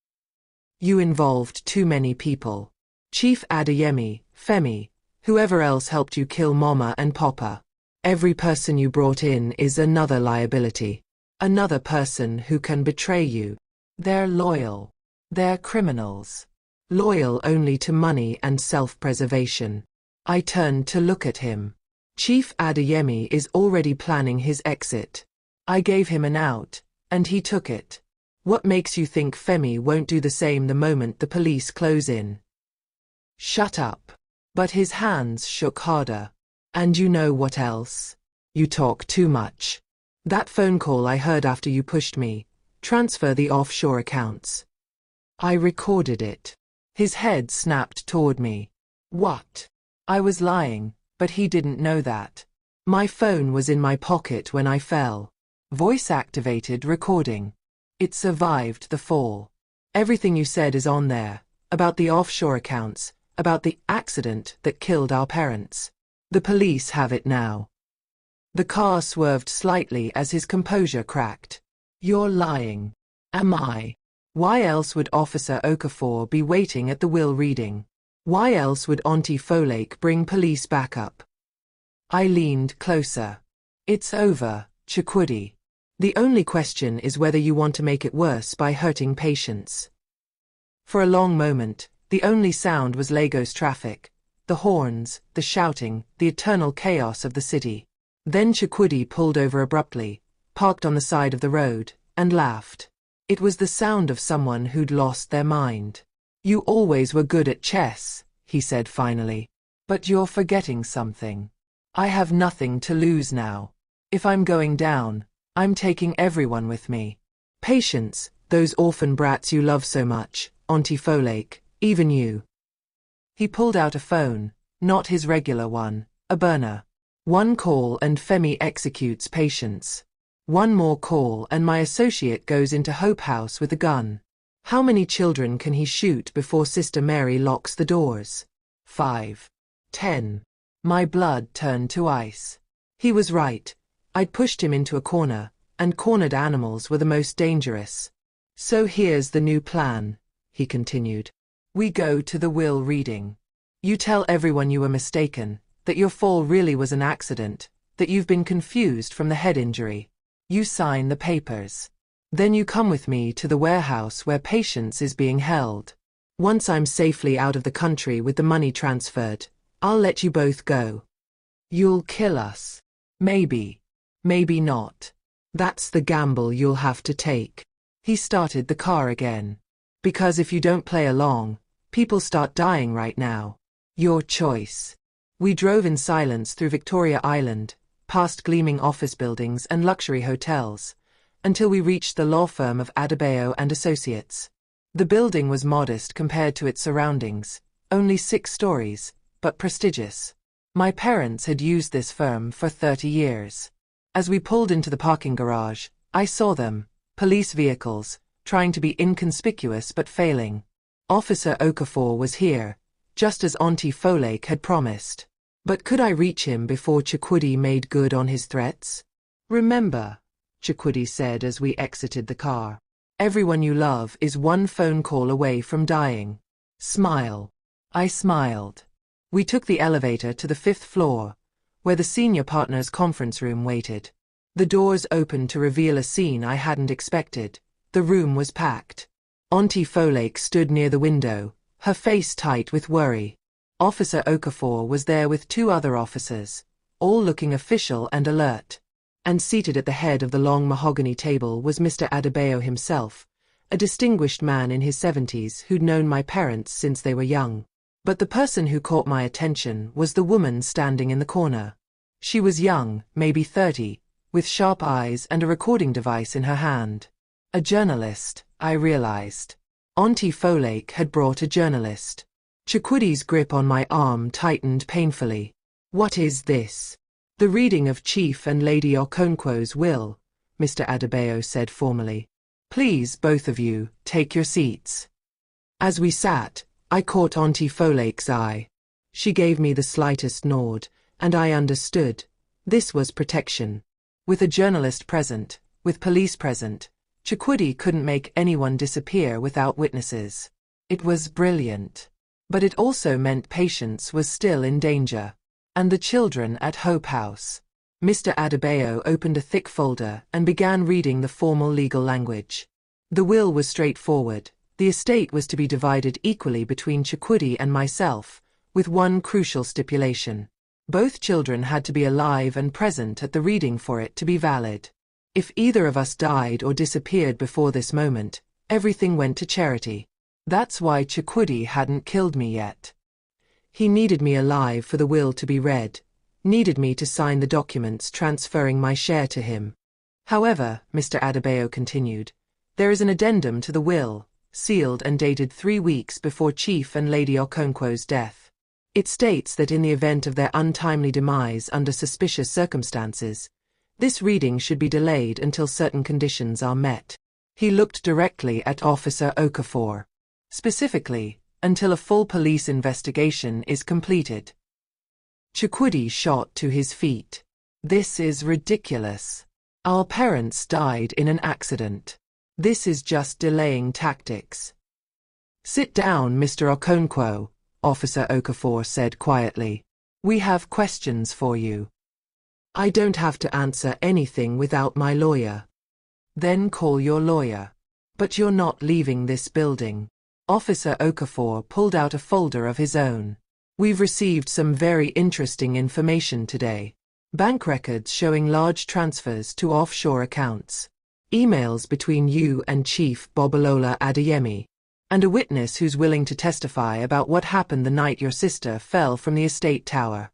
You involved too many people. Chief Adeyemi, Femi, whoever else helped you kill Mama and Papa. Every person you brought in is another liability. Another person who can betray you. They're loyal. They're criminals. Loyal only to money and self-preservation. I turned to look at him. Chief Adeyemi is already planning his exit. I gave him an out, and he took it. What makes you think Femi won't do the same the moment the police close in? Shut up. But his hands shook harder. And you know what else? You talk too much. That phone call I heard after you pushed me. Transfer the offshore accounts. I recorded it. His head snapped toward me. What? I was lying, but he didn't know that. My phone was in my pocket when I fell. Voice-activated recording. It survived the fall. Everything you said is on there, about the offshore accounts, about the accident that killed our parents. The police have it now. The car swerved slightly as his composure cracked. You're lying. Am I? Why else would Officer Okafor be waiting at the will reading? Why else would Auntie Folake bring police backup? I leaned closer. It's over, Chukwudi. The only question is whether you want to make it worse by hurting Patience. For a long moment, the only sound was Lagos traffic, the horns, the shouting, the eternal chaos of the city. Then Chukwudi pulled over abruptly, parked on the side of the road, and laughed. It was the sound of someone who'd lost their mind. You always were good at chess, he said finally. But you're forgetting something. I have nothing to lose now. If I'm going down, I'm taking everyone with me. Patience, those orphan brats you love so much, Auntie Folake, even you. He pulled out a phone, not his regular one, a burner. One call and Femi executes Patience. One more call and my associate goes into Hope House with a gun. How many children can he shoot before Sister Mary locks the doors? 5. 10. My blood turned to ice. He was right. I'd pushed him into a corner, and cornered animals were the most dangerous. So here's the new plan, he continued. We go to the will reading. You tell everyone you were mistaken, that your fall really was an accident, that you've been confused from the head injury. You sign the papers. Then you come with me to the warehouse where Patience is being held. Once I'm safely out of the country with the money transferred, I'll let you both go. You'll kill us. Maybe. Maybe not. That's the gamble you'll have to take. He started the car again. Because if you don't play along, people start dying right now. Your choice. We drove in silence through Victoria Island, past gleaming office buildings and luxury hotels, until we reached the law firm of Adebayo and Associates. The building was modest compared to its surroundings, only 6 stories, but prestigious. My parents had used this firm for 30 years. As we pulled into the parking garage, I saw them, police vehicles, trying to be inconspicuous but failing. Officer Okafor was here, just as Auntie Folake had promised. But could I reach him before Chukwudi made good on his threats? Remember, Chukwudi said as we exited the car, everyone you love is one phone call away from dying. Smile. I smiled. We took the elevator to the 5th floor, where the senior partner's conference room waited. The doors opened to reveal a scene I hadn't expected. The room was packed. Auntie Folake stood near the window, her face tight with worry. Officer Okafor was there with 2 other officers, all looking official and alert. And seated at the head of the long mahogany table was Mr. Adebayo himself, a distinguished man in his 70s who'd known my parents since they were young. But the person who caught my attention was the woman standing in the corner. She was young, maybe 30, with sharp eyes and a recording device in her hand. A journalist, I realized. Auntie Folake had brought a journalist. Chukwidi's grip on my arm tightened painfully. What is this? The reading of Chief and Lady Okonkwo's will, Mr. Adebayo said formally. Please, both of you, take your seats. As we sat, I caught Auntie Folake's eye. She gave me the slightest nod, and I understood. This was protection. With a journalist present, with police present, Chukwudi couldn't make anyone disappear without witnesses. It was brilliant. But it also meant Patience was still in danger. And the children at Hope House. Mr. Adebayo opened a thick folder and began reading the formal legal language. The will was straightforward. The estate was to be divided equally between Chukwudi and myself, with one crucial stipulation. Both children had to be alive and present at the reading for it to be valid. If either of us died or disappeared before this moment, everything went to charity. That's why Chukwudi hadn't killed me yet. He needed me alive for the will to be read, needed me to sign the documents transferring my share to him. However, Mr. Adebayo continued, there is an addendum to the will, sealed and dated 3 weeks before Chief and Lady Okonkwo's death. It states that in the event of their untimely demise under suspicious circumstances, this reading should be delayed until certain conditions are met. He looked directly at Officer Okafor. Specifically, until a full police investigation is completed. Chukwudi shot to his feet. This is ridiculous. Our parents died in an accident. This is just delaying tactics. Sit down, Mr. Okonkwo, Officer Okafor said quietly. We have questions for you. I don't have to answer anything without my lawyer. Then call your lawyer. But you're not leaving this building. Officer Okafor pulled out a folder of his own. We've received some very interesting information today. Bank records showing large transfers to offshore accounts. Emails between you and Chief Bobolola Adeyemi. And a witness who's willing to testify about what happened the night your sister fell from the estate tower.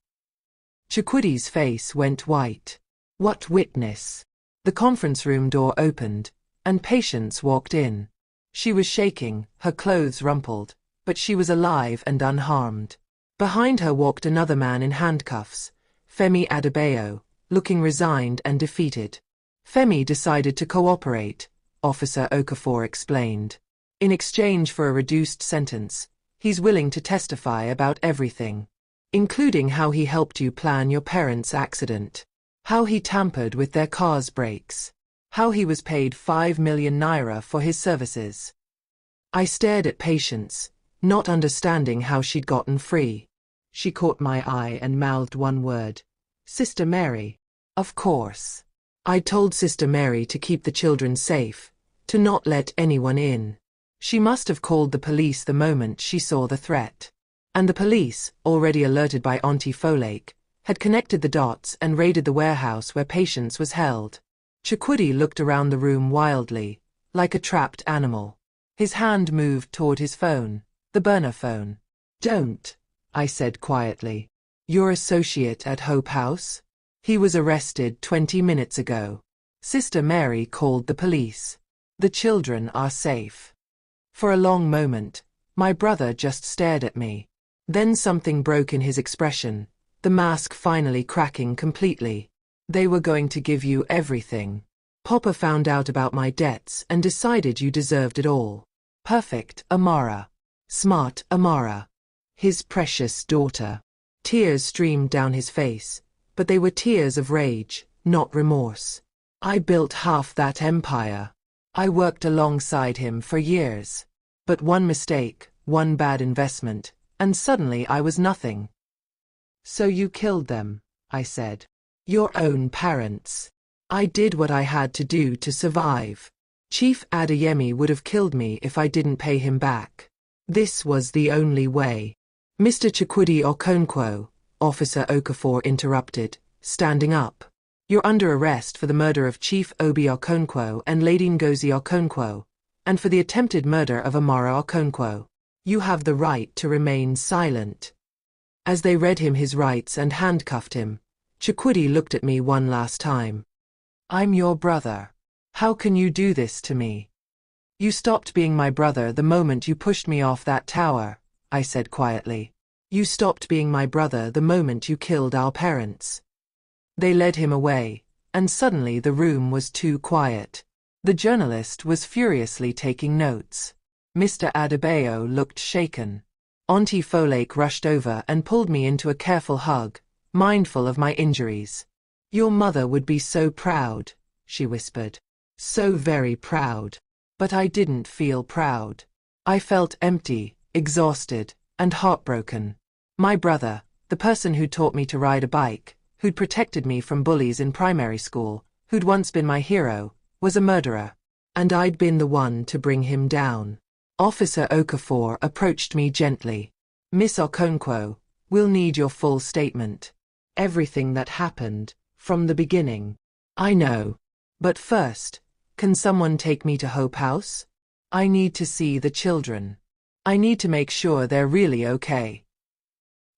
Chukwidi's face went white. What witness? The conference room door opened, and Patience walked in. She was shaking, her clothes rumpled, but she was alive and unharmed. Behind her walked another man in handcuffs, Femi Adebayo, looking resigned and defeated. Femi decided to cooperate, Officer Okafor explained. In exchange for a reduced sentence, he's willing to testify about everything, including how he helped you plan your parents' accident, how he tampered with their car's brakes, how he was paid 5 million naira for his services. I stared at Patience, not understanding how she'd gotten free. She caught my eye and mouthed one word. Sister Mary. Of course. I told Sister Mary to keep the children safe, to not let anyone in. She must have called the police the moment she saw the threat. And the police, already alerted by Auntie Folake, had connected the dots and raided the warehouse where Patience was held. Chukwudi looked around the room wildly, like a trapped animal. His hand moved toward his phone, the burner phone. Don't, I said quietly. Your associate at Hope House? He was arrested 20 minutes ago. Sister Mary called the police. The children are safe. For a long moment, my brother just stared at me. Then something broke in his expression, the mask finally cracking completely. They were going to give you everything. Papa found out about my debts and decided you deserved it all. Perfect, Amara. Smart, Amara. His precious daughter. Tears streamed down his face, but they were tears of rage, not remorse. I built half that empire. I worked alongside him for years. But one mistake, one bad investment, and suddenly I was nothing. So you killed them, I said. Your own parents. I did what I had to do to survive. Chief Adeyemi would have killed me if I didn't pay him back. This was the only way. Mr. Chukwudi Okonkwo, Officer Okafor interrupted, standing up. You're under arrest for the murder of Chief Obi Okonkwo and Lady Ngozi Okonkwo, and for the attempted murder of Amara Okonkwo. You have the right to remain silent. As they read him his rights and handcuffed him, Chukwudi looked at me one last time. I'm your brother. How can you do this to me? You stopped being my brother the moment you pushed me off that tower, I said quietly. You stopped being my brother the moment you killed our parents. They led him away, and suddenly the room was too quiet. The journalist was furiously taking notes. Mr. Adebayo looked shaken. Auntie Folake rushed over and pulled me into a careful hug, mindful of my injuries. Your mother would be so proud, she whispered. So very proud. But I didn't feel proud. I felt empty, exhausted, and heartbroken. My brother, the person who'd taught me to ride a bike, who'd protected me from bullies in primary school, who'd once been my hero, was a murderer. And I'd been the one to bring him down. Officer Okafor approached me gently. Miss Okonkwo, we'll need your full statement. Everything that happened, from the beginning. I know. But first, can someone take me to Hope House? I need to see the children. I need to make sure they're really okay.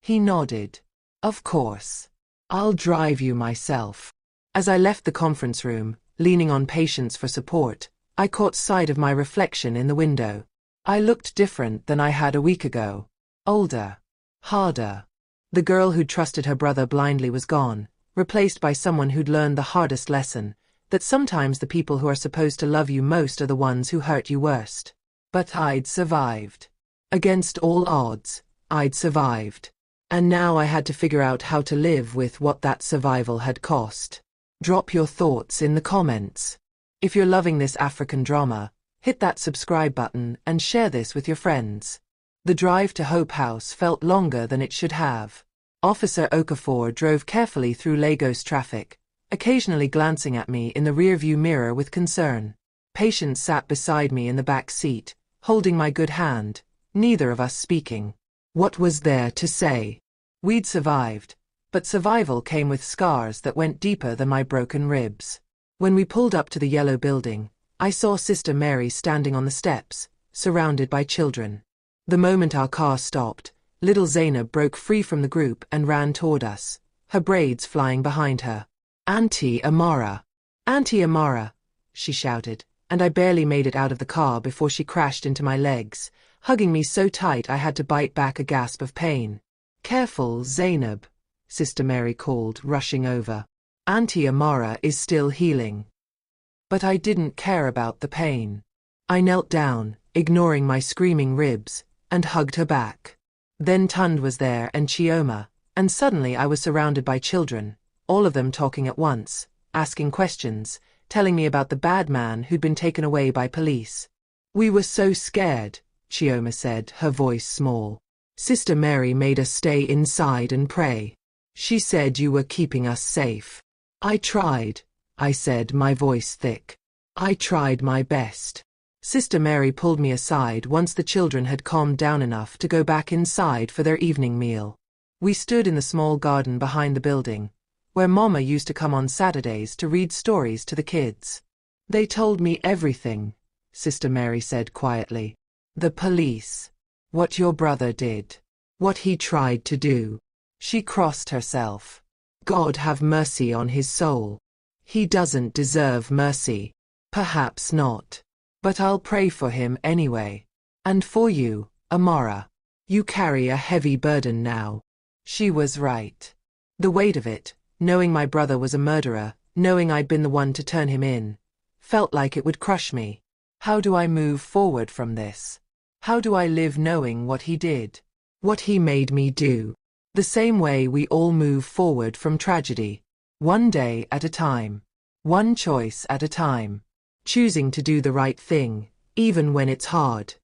He nodded. Of course. I'll drive you myself. As I left the conference room, leaning on Patience for support, I caught sight of my reflection in the window. I looked different than I had a week ago. Older. Harder. The girl who'd trusted her brother blindly was gone, replaced by someone who'd learned the hardest lesson, that sometimes the people who are supposed to love you most are the ones who hurt you worst. But I'd survived. Against all odds, I'd survived. And now I had to figure out how to live with what that survival had cost. Drop your thoughts in the comments. If you're loving this African drama, hit that subscribe button and share this with your friends. The drive to Hope House felt longer than it should have. Officer Okafor drove carefully through Lagos traffic, occasionally glancing at me in the rearview mirror with concern. Patience sat beside me in the back seat, holding my good hand, neither of us speaking. What was there to say? We'd survived, but survival came with scars that went deeper than my broken ribs. When we pulled up to the yellow building, I saw Sister Mary standing on the steps, surrounded by children. The moment our car stopped, little Zainab broke free from the group and ran toward us, her braids flying behind her. Auntie Amara. "Auntie Amara," she shouted, and I barely made it out of the car before she crashed into my legs, hugging me so tight I had to bite back a gasp of pain. "Careful, Zainab," Sister Mary called, rushing over. "Auntie Amara is still healing." But I didn't care about the pain. I knelt down, ignoring my screaming ribs, and hugged her back. Then Tund was there and Chioma, and suddenly I was surrounded by children, all of them talking at once, asking questions, telling me about the bad man who'd been taken away by police. "We were so scared," Chioma said, her voice small. "Sister Mary made us stay inside and pray. She said you were keeping us safe." "I tried," I said, my voice thick. "I tried my best." Sister Mary pulled me aside once the children had calmed down enough to go back inside for their evening meal. We stood in the small garden behind the building, where Mama used to come on Saturdays to read stories to the kids. "They told me everything," Sister Mary said quietly. "The police. What your brother did. What he tried to do." She crossed herself. "God have mercy on his soul. He doesn't deserve mercy." "Perhaps not. But I'll pray for him anyway. And for you, Amara. You carry a heavy burden now." She was right. The weight of it, knowing my brother was a murderer, knowing I'd been the one to turn him in, felt like it would crush me. How do I move forward from this? How do I live knowing what he did? What he made me do? The same way we all move forward from tragedy. One day at a time. One choice at a time. Choosing to do the right thing, even when it's hard.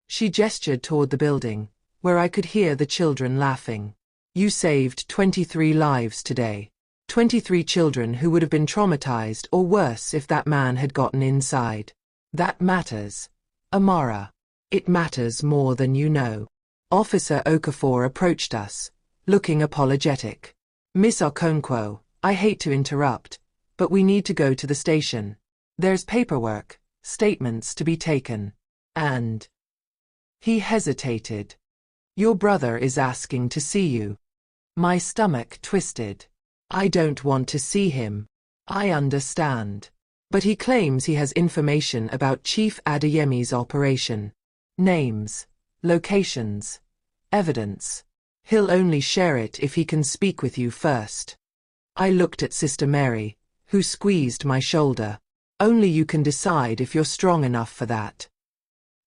She gestured toward the building, where I could hear the children laughing. "You saved 23 lives today. 23 children who would have been traumatized or worse if that man had gotten inside. That matters, Amara. It matters more than you know." Officer Okafor approached us, looking apologetic. "Miss Okonkwo, I hate to interrupt, but we need to go to the station. There's paperwork, statements to be taken, and—" He hesitated. "Your brother is asking to see you." My stomach twisted. "I don't want to see him. I understand. But he claims he has information about Chief Adeyemi's operation. Names, locations, evidence. He'll only share it if he can speak with you first." I looked at Sister Mary, who squeezed my shoulder. "Only you can decide if you're strong enough for that."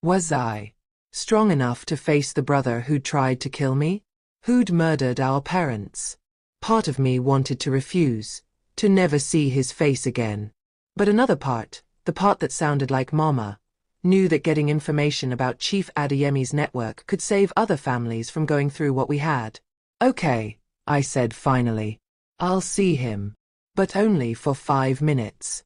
Was I strong enough to face the brother who'd tried to kill me? Who'd murdered our parents? Part of me wanted to refuse, to never see his face again. But another part, the part that sounded like Mama, knew that getting information about Chief Adeyemi's network could save other families from going through what we had. "Okay," I said finally. "I'll see him. But only for 5 minutes."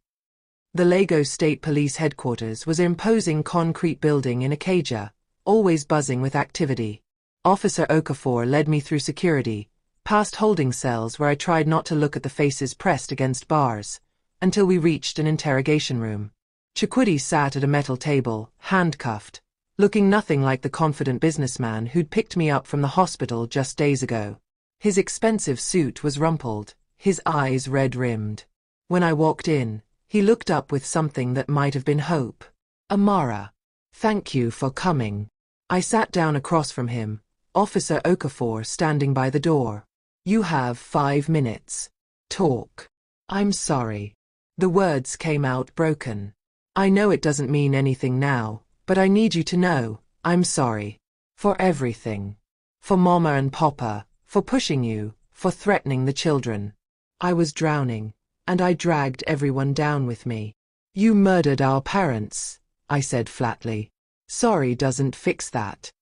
The Lagos State Police Headquarters was an imposing concrete building in Ikeja, always buzzing with activity. Officer Okafor led me through security, past holding cells where I tried not to look at the faces pressed against bars, until we reached an interrogation room. Chikwudi sat at a metal table, handcuffed, looking nothing like the confident businessman who'd picked me up from the hospital just days ago. His expensive suit was rumpled, his eyes red-rimmed. When I walked in, he looked up with something that might have been hope. "Amara, thank you for coming." I sat down across from him, Officer Okafor standing by the door. "You have 5 minutes. Talk." "I'm sorry." The words came out broken. "I know it doesn't mean anything now, but I need you to know, I'm sorry. For everything. For Mama and Papa, for pushing you, for threatening the children. I was drowning, and I dragged everyone down with me." "You murdered our parents," I said flatly. "Sorry doesn't fix that."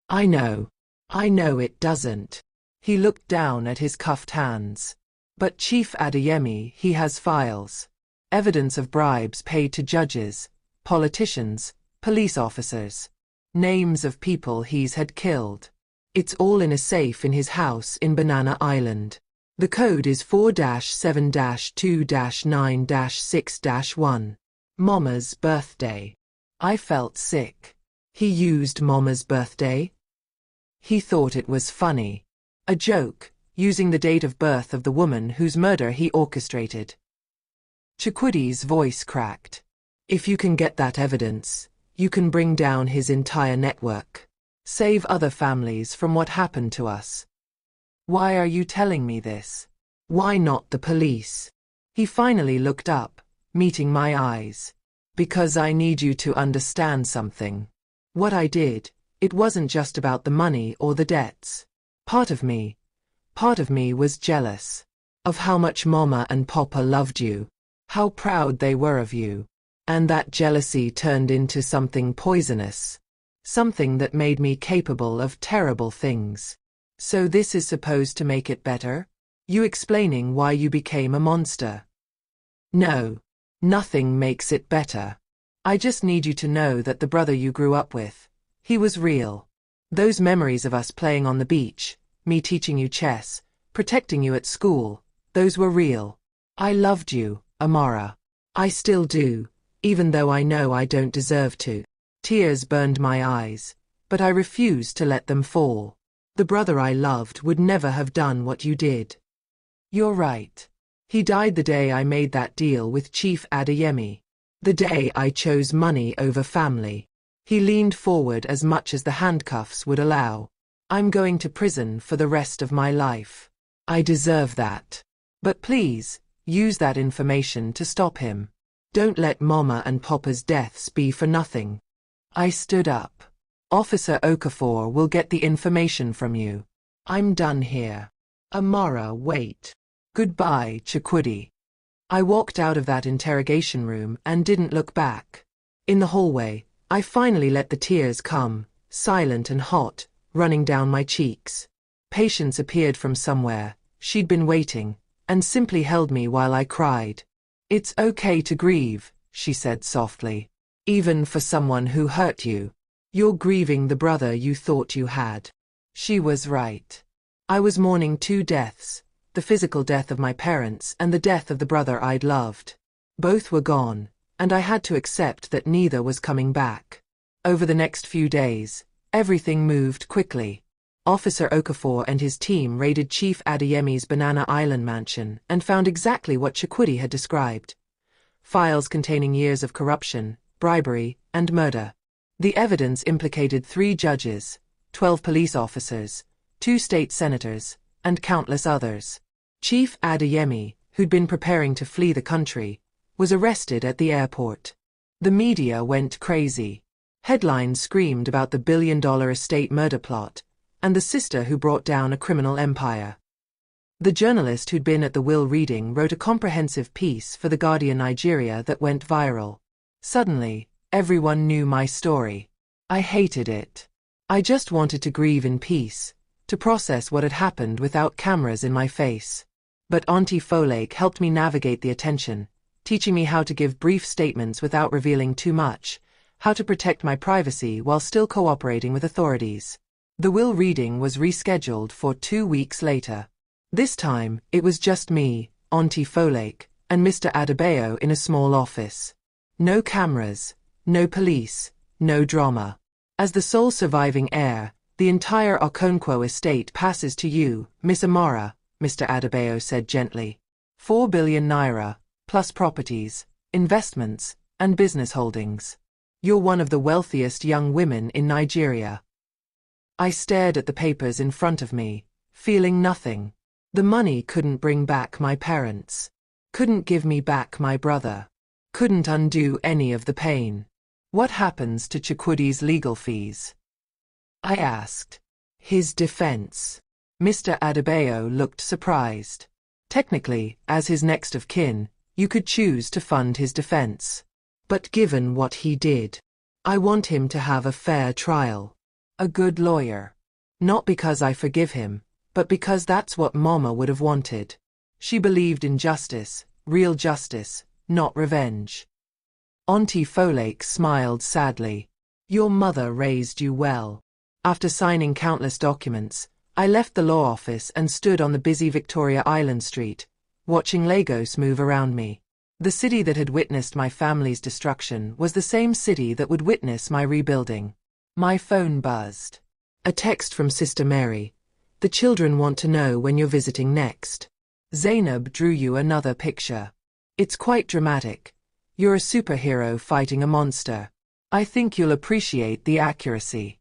I know it doesn't." He looked down at his cuffed hands. "But Chief Adeyemi, he has files. Evidence of bribes paid to judges, politicians, police officers. Names of people he's had killed. It's all in a safe in his house in Banana Island. The code is 4-7-2-9-6-1. Mama's birthday." I felt sick. He used Mama's birthday? He thought it was funny. A joke, using the date of birth of the woman whose murder he orchestrated. Chikwidi's voice cracked. If you can get that evidence, you can bring down his entire network. Save other families from what happened to us. Why are you telling me this? Why not the police? He finally looked up, meeting my eyes. Because I need you to understand something. What I did, it wasn't just about the money or the debts. Part of me was jealous of how much Mama and Papa loved you, how proud they were of you. And that jealousy turned into something poisonous. Something that made me capable of terrible things. So this is supposed to make it better? You explaining why you became a monster? No. Nothing makes it better. I just need you to know that the brother you grew up with, he was real. Those memories of us playing on the beach, me teaching you chess, protecting you at school, those were real. I loved you, Amara. I still do, even though I know I don't deserve to. Tears burned my eyes, but I refused to let them fall. The brother I loved would never have done what you did. You're right. He died the day I made that deal with Chief Adeyemi. The day I chose money over family. He leaned forward as much as the handcuffs would allow. I'm going to prison for the rest of my life. I deserve that. But please, use that information to stop him. Don't let Mama and Papa's deaths be for nothing. I stood up. Officer Okafor will get the information from you. I'm done here. Amara, wait. Goodbye, Chikwidi. I walked out of that interrogation room and didn't look back. In the hallway, I finally let the tears come, silent and hot, running down my cheeks. Patience appeared from somewhere, she'd been waiting, and simply held me while I cried. It's okay to grieve, she said softly. Even for someone who hurt you. You're grieving the brother you thought you had. She was right. I was mourning two deaths. The physical death of my parents and the death of the brother I'd loved. Both were gone, and I had to accept that neither was coming back. Over the next few days, everything moved quickly. Officer Okafor and his team raided Chief Adeyemi's Banana Island mansion and found exactly what Chikwidi had described. Files containing years of corruption, bribery, and murder. The evidence implicated 3 judges, 12 police officers, 2 state senators, and countless others. Chief Adeyemi, who'd been preparing to flee the country, was arrested at the airport. The media went crazy. Headlines screamed about the billion-dollar estate murder plot, and the sister who brought down a criminal empire. The journalist who'd been at the will reading wrote a comprehensive piece for The Guardian Nigeria that went viral. Suddenly, everyone knew my story. I hated it. I just wanted to grieve in peace, to process what had happened without cameras in my face. But Auntie Folake helped me navigate the attention, teaching me how to give brief statements without revealing too much, how to protect my privacy while still cooperating with authorities. The will reading was rescheduled for 2 weeks later. This time, it was just me, Auntie Folake, and Mr. Adebayo in a small office. No cameras, no police, no drama. As the sole surviving heir, the entire Okonkwo estate passes to you, Miss Amara, Mr. Adebayo said gently. 4 billion naira, plus properties, investments, and business holdings. You're one of the wealthiest young women in Nigeria. I stared at the papers in front of me, feeling nothing. The money couldn't bring back my parents. Couldn't give me back my brother. Couldn't undo any of the pain. What happens to Chikwidi's legal fees? I asked. His defense. Mr. Adebayo looked surprised. Technically, as his next of kin, you could choose to fund his defense. But given what he did, I want him to have a fair trial. A good lawyer. Not because I forgive him, but because that's what Mama would have wanted. She believed in justice, real justice, not revenge. Auntie Folake smiled sadly. Your mother raised you well. After signing countless documents, I left the law office and stood on the busy Victoria Island street, watching Lagos move around me. The city that had witnessed my family's destruction was the same city that would witness my rebuilding. My phone buzzed. A text from Sister Mary. The children want to know when you're visiting next. Zainab drew you another picture. It's quite dramatic. You're a superhero fighting a monster. I think you'll appreciate the accuracy.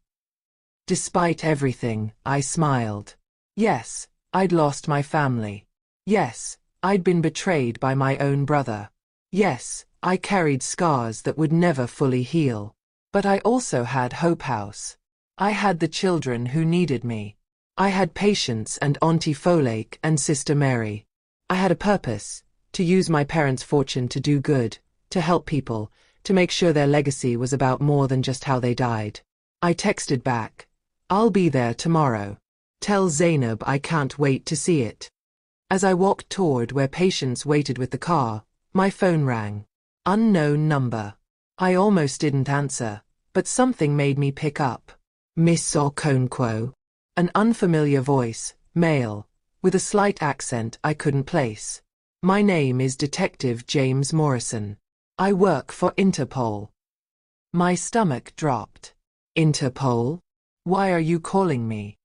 Despite everything, I smiled. Yes, I'd lost my family. Yes, I'd been betrayed by my own brother. Yes, I carried scars that would never fully heal. But I also had Hope House. I had the children who needed me. I had Patience and Auntie Folake and Sister Mary. I had a purpose, to use my parents' fortune to do good, to help people, to make sure their legacy was about more than just how they died. I texted back, "I'll be there tomorrow. Tell Zainab I can't wait to see it." As I walked toward where Patience waited with the car, my phone rang. Unknown number. I almost didn't answer, but something made me pick up. Miss Okonkwo. An unfamiliar voice, male, with a slight accent I couldn't place. My name is Detective James Morrison. I work for Interpol. My stomach dropped. Interpol? Why are you calling me?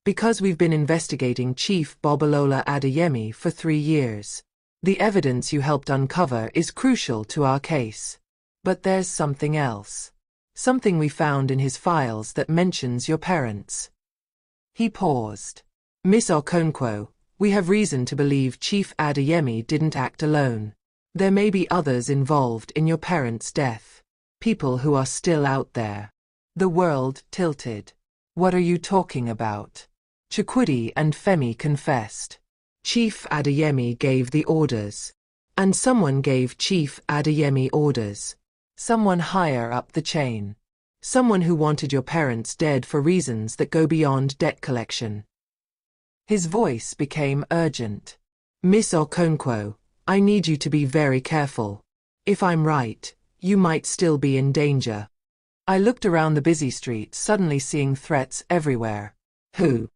Because we've been investigating Chief Babalola Adeyemi for 3 years. The evidence you helped uncover is crucial to our case. But there's something else. Something we found in his files that mentions your parents. He paused. Miss Okonkwo, we have reason to believe Chief Adeyemi didn't act alone. There may be others involved in your parents' death. People who are still out there. The world tilted. What are you talking about? Chukwudi and Femi confessed. Chief Adeyemi gave the orders. And someone gave Chief Adeyemi orders. Someone higher up the chain. Someone who wanted your parents dead for reasons that go beyond debt collection. His voice became urgent. Miss Okonkwo, I need you to be very careful. If I'm right, you might still be in danger. I looked around the busy street, suddenly seeing threats everywhere. Who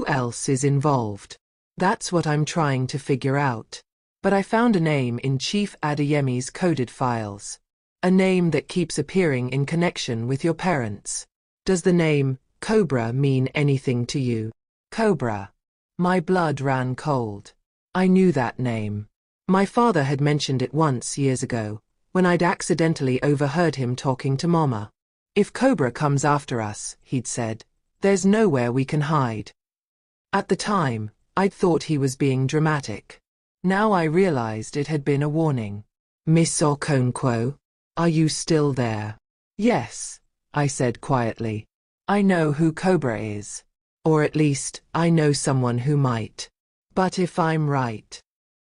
else is involved? That's what I'm trying to figure out. But I found a name in Chief Adeyemi's coded files. A name that keeps appearing in connection with your parents. Does the name Cobra mean anything to you? Cobra. My blood ran cold. I knew that name. My father had mentioned it once years ago, when I'd accidentally overheard him talking to Mama. If Cobra comes after us, he'd said, there's nowhere we can hide. At the time, I'd thought he was being dramatic. Now I realized it had been a warning. Miss Okonkwo? Are you still there? Yes, I said quietly. I know who Cobra is. Or at least, I know someone who might. But if I'm right.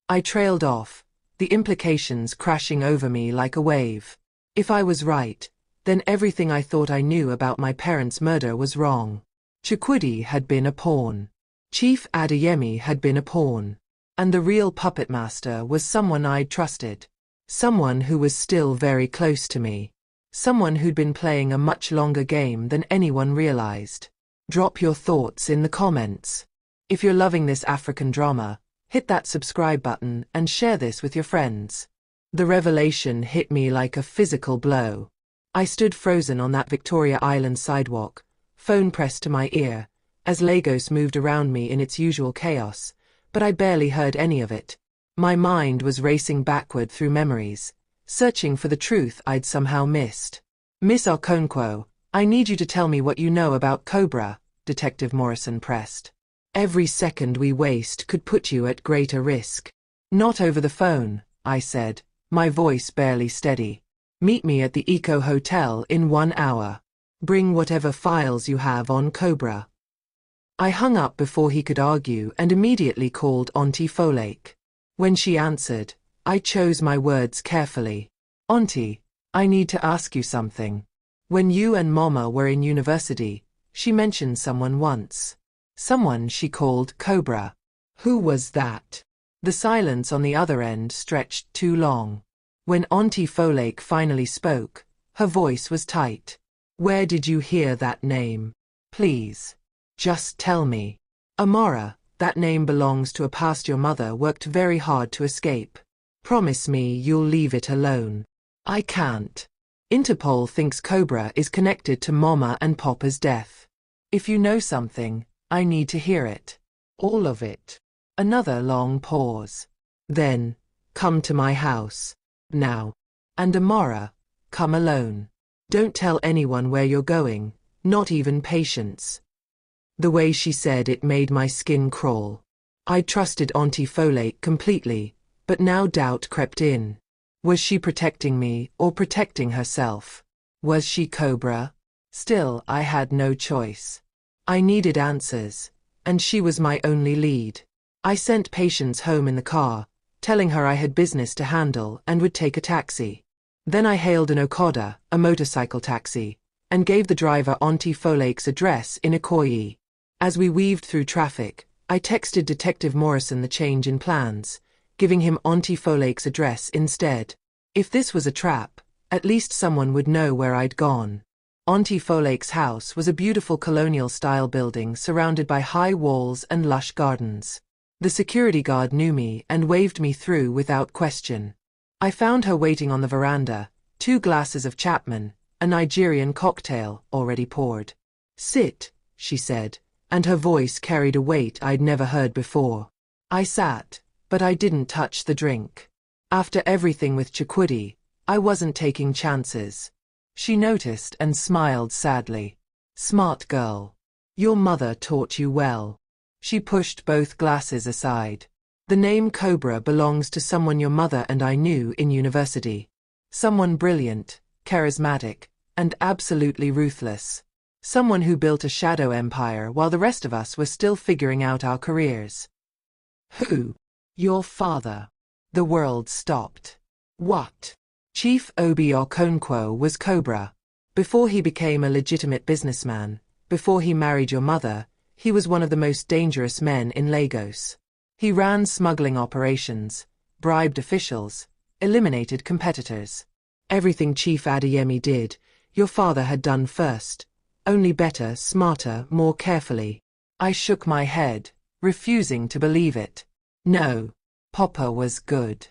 I trailed off, the implications crashing over me like a wave. If I was right, then everything I thought I knew about my parents' murder was wrong. Chukwudi had been a pawn. Chief Adeyemi had been a pawn. And the real puppet master was someone I'd trusted. Someone who was still very close to me. Someone who'd been playing a much longer game than anyone realized. Drop your thoughts in the comments. If you're loving this African drama, hit that subscribe button and share this with your friends. The revelation hit me like a physical blow. I stood frozen on that Victoria Island sidewalk, phone pressed to my ear, as Lagos moved around me in its usual chaos, but I barely heard any of it. My mind was racing backward through memories, searching for the truth I'd somehow missed. Miss Okonkwo, I need you to tell me what you know about Cobra, Detective Morrison pressed. Every second we waste could put you at greater risk. Not over the phone, I said, my voice barely steady. Meet me at the Eco Hotel in 1 hour. Bring whatever files you have on Cobra. I hung up before he could argue and immediately called Auntie Folake. When she answered, I chose my words carefully. Auntie, I need to ask you something. When you and Mama were in university, she mentioned someone once. Someone she called Cobra. Who was that? The silence on the other end stretched too long. When Auntie Folake finally spoke, her voice was tight. Where did you hear that name? Please. Just tell me. Amara, that name belongs to a past your mother worked very hard to escape. Promise me you'll leave it alone. I can't. Interpol thinks Cobra is connected to Mama and Papa's death. If you know something, I need to hear it. All of it. Another long pause. Then, Come to my house. Now. And Amara, come alone. Don't tell anyone where you're going, not even Patience. The way she said it made my skin crawl. I trusted Auntie Folake completely, but now doubt crept in. Was she protecting me or protecting herself? Was she Cobra? Still, I had no choice. I needed answers, and she was my only lead. I sent Patience home in the car, telling her I had business to handle and would take a taxi. Then I hailed an Okada, a motorcycle taxi, and gave the driver Auntie Folake's address in Ikoyi. As we weaved through traffic, I texted Detective Morrison the change in plans, giving him Auntie Folake's address instead. If this was a trap, at least someone would know where I'd gone. Auntie Folake's house was a beautiful colonial-style building surrounded by high walls and lush gardens. The security guard knew me and waved me through without question. I found her waiting on the veranda, 2 glasses of Chapman, a Nigerian cocktail already poured. "Sit," she said, and her voice carried a weight I'd never heard before. I sat, but I didn't touch the drink. After everything with Chukwudi, I wasn't taking chances. She noticed and smiled sadly. "Smart girl. Your mother taught you well." She pushed both glasses aside. "The name Cobra belongs to someone your mother and I knew in university. Someone brilliant, charismatic, and absolutely ruthless. Someone who built a shadow empire while the rest of us were still figuring out our careers." "Who?" "Your father." The world stopped. "What?" Chief Obi Okonkwo was Cobra. Before he became a legitimate businessman, before he married your mother, he was one of the most dangerous men in Lagos. He ran smuggling operations, bribed officials, eliminated competitors. Everything Chief Adeyemi did, your father had done first, only better, smarter, more carefully. I shook my head, refusing to believe it. No. Papa was good.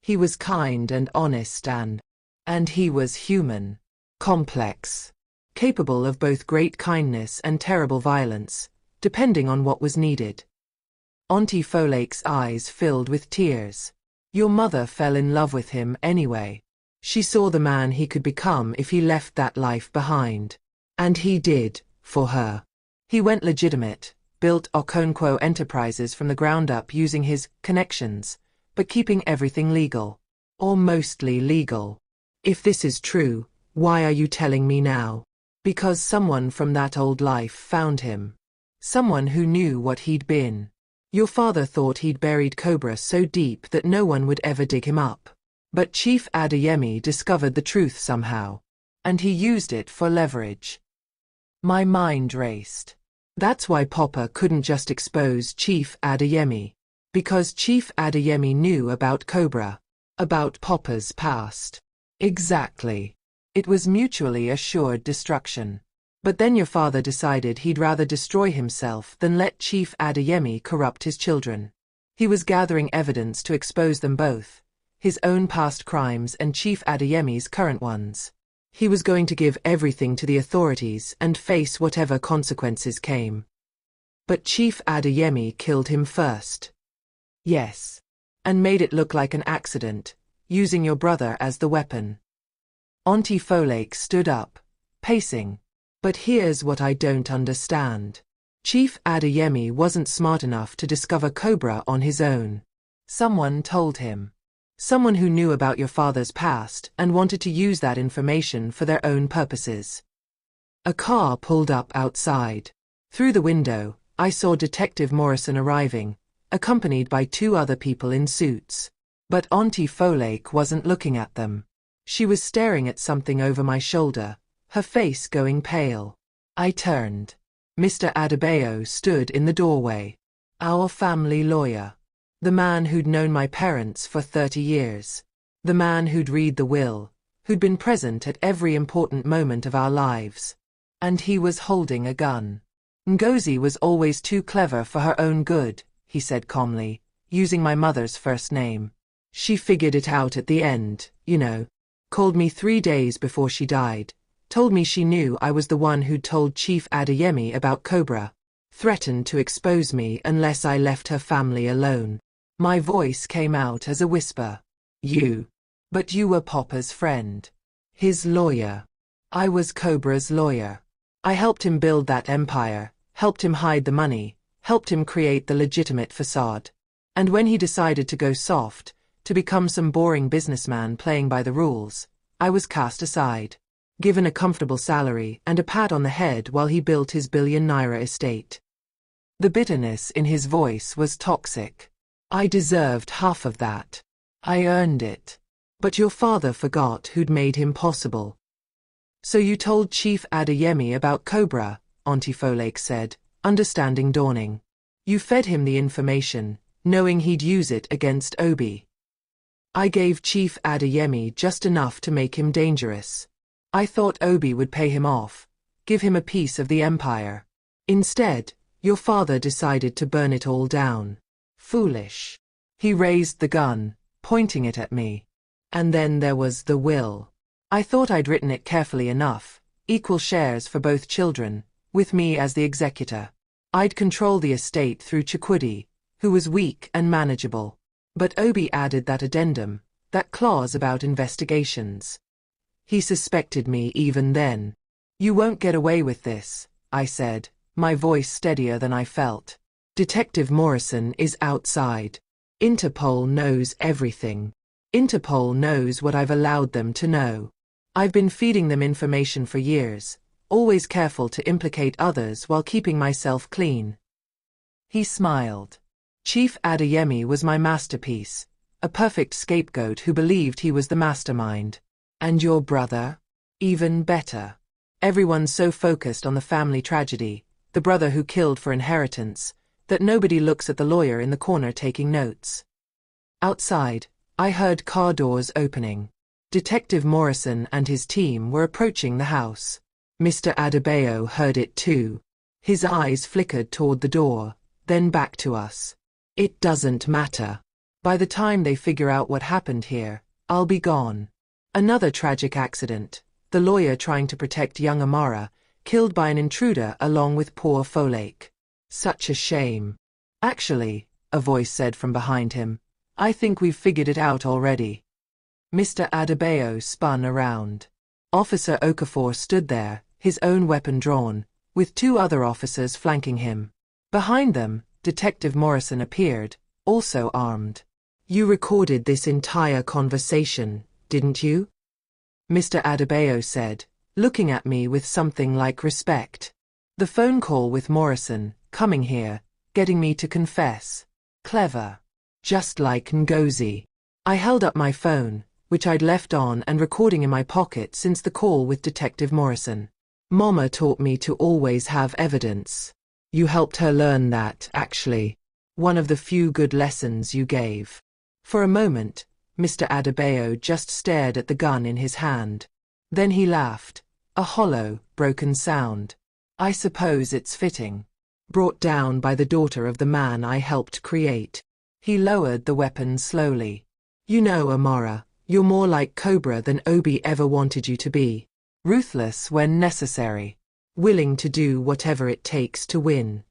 He was kind and honest and he was human. Complex. Capable of both great kindness and terrible violence, depending on what was needed. Auntie Folake's eyes filled with tears. Your mother fell in love with him anyway. She saw the man he could become if he left that life behind. And he did, for her. He went legitimate, built Okonkwo Enterprises from the ground up using his connections, but keeping everything legal. Or mostly legal. If this is true, why are you telling me now? Because someone from that old life found him. Someone who knew what he'd been. Your father thought he'd buried Cobra so deep that no one would ever dig him up. But Chief Adeyemi discovered the truth somehow. And he used it for leverage. My mind raced. That's why Papa couldn't just expose Chief Adeyemi. Because Chief Adeyemi knew about Cobra. About Papa's past. Exactly. It was mutually assured destruction. But then your father decided he'd rather destroy himself than let Chief Adeyemi corrupt his children. He was gathering evidence to expose them both, his own past crimes and Chief Adeyemi's current ones. He was going to give everything to the authorities and face whatever consequences came. But Chief Adeyemi killed him first. Yes. And made it look like an accident, using your brother as the weapon. Auntie Folake stood up, pacing. But here's what I don't understand. Chief Adeyemi wasn't smart enough to discover Cobra on his own. Someone told him. Someone who knew about your father's past and wanted to use that information for their own purposes. A car pulled up outside. Through the window, I saw Detective Morrison arriving, accompanied by 2 other people in suits. But Auntie Folake wasn't looking at them. She was staring at something over my shoulder, her face going pale. I turned. Mr. Adebayo stood in the doorway. Our family lawyer. The man who'd known my parents for 30 years. The man who'd read the will, who'd been present at every important moment of our lives. And he was holding a gun. Ngozi was always too clever for her own good, he said calmly, using my mother's first name. She figured it out at the end, you know. Called me 3 days before she died. Told me she knew I was the one who'd told Chief Adeyemi about Cobra. Threatened to expose me unless I left her family alone. My voice came out as a whisper. You. But you were Popper's friend. His lawyer. I was Cobra's lawyer. I helped him build that empire, helped him hide the money, helped him create the legitimate facade. And when he decided to go soft, to become some boring businessman playing by the rules, I was cast aside, given a comfortable salary and a pat on the head while he built his billion-naira estate. The bitterness in his voice was toxic. I deserved half of that. I earned it. But your father forgot who'd made him possible. So you told Chief Adeyemi about Cobra, Auntie Folake said, understanding dawning. You fed him the information, knowing he'd use it against Obi. I gave Chief Adeyemi just enough to make him dangerous. I thought Obi would pay him off, give him a piece of the empire. Instead, your father decided to burn it all down. Foolish. He raised the gun, pointing it at me. And then there was the will. I thought I'd written it carefully enough, equal shares for both children, with me as the executor. I'd control the estate through Chukwudi, who was weak and manageable. But Obi added that addendum, that clause about investigations. He suspected me even then. You won't get away with this, I said, my voice steadier than I felt. Detective Morrison is outside. Interpol knows everything. Interpol knows what I've allowed them to know. I've been feeding them information for years, always careful to implicate others while keeping myself clean. He smiled. Chief Adeyemi was my masterpiece, a perfect scapegoat who believed he was the mastermind. And your brother? Even better. Everyone's so focused on the family tragedy, the brother who killed for inheritance, that nobody looks at the lawyer in the corner taking notes. Outside, I heard car doors opening. Detective Morrison and his team were approaching the house. Mr. Adebayo heard it too. His eyes flickered toward the door, then back to us. It doesn't matter. By the time they figure out what happened here, I'll be gone. Another tragic accident, the lawyer trying to protect young Amara, killed by an intruder along with poor Folake. Such a shame. Actually, a voice said from behind him, I think we've figured it out already. Mr. Adebayo spun around. Officer Okafor stood there, his own weapon drawn, with two other officers flanking him. Behind them, Detective Morrison appeared, also armed. You recorded this entire conversation, didn't you? Mr. Adebayo said, looking at me with something like respect. The phone call with Morrison, coming here, getting me to confess. Clever. Just like Ngozi. I held up my phone, which I'd left on and recording in my pocket since the call with Detective Morrison. Mama taught me to always have evidence. You helped her learn that, actually. One of the few good lessons you gave. For a moment, Mr. Adebayo just stared at the gun in his hand. Then he laughed, a hollow, broken sound. I suppose it's fitting. Brought down by the daughter of the man I helped create. He lowered the weapon slowly. You know, Amara, you're more like Cobra than Obi ever wanted you to be. Ruthless when necessary. Willing to do whatever it takes to win.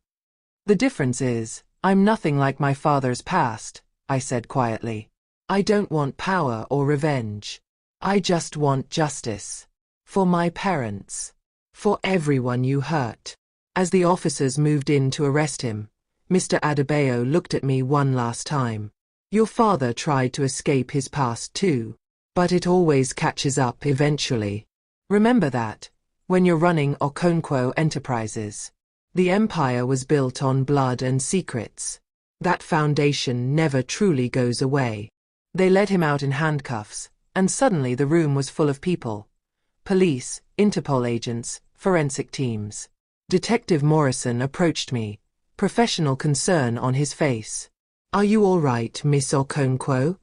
The difference is, I'm nothing like my father's past, I said quietly. I don't want power or revenge. I just want justice. For my parents. For everyone you hurt. As the officers moved in to arrest him, Mr. Adebayo looked at me one last time. Your father tried to escape his past too. But it always catches up eventually. Remember that, when you're running Okonkwo Enterprises. The empire was built on blood and secrets. That foundation never truly goes away. They led him out in handcuffs, and suddenly the room was full of people. Police, Interpol agents, forensic teams. Detective Morrison approached me, professional concern on his face. Are you all right, Miss Okonkwo?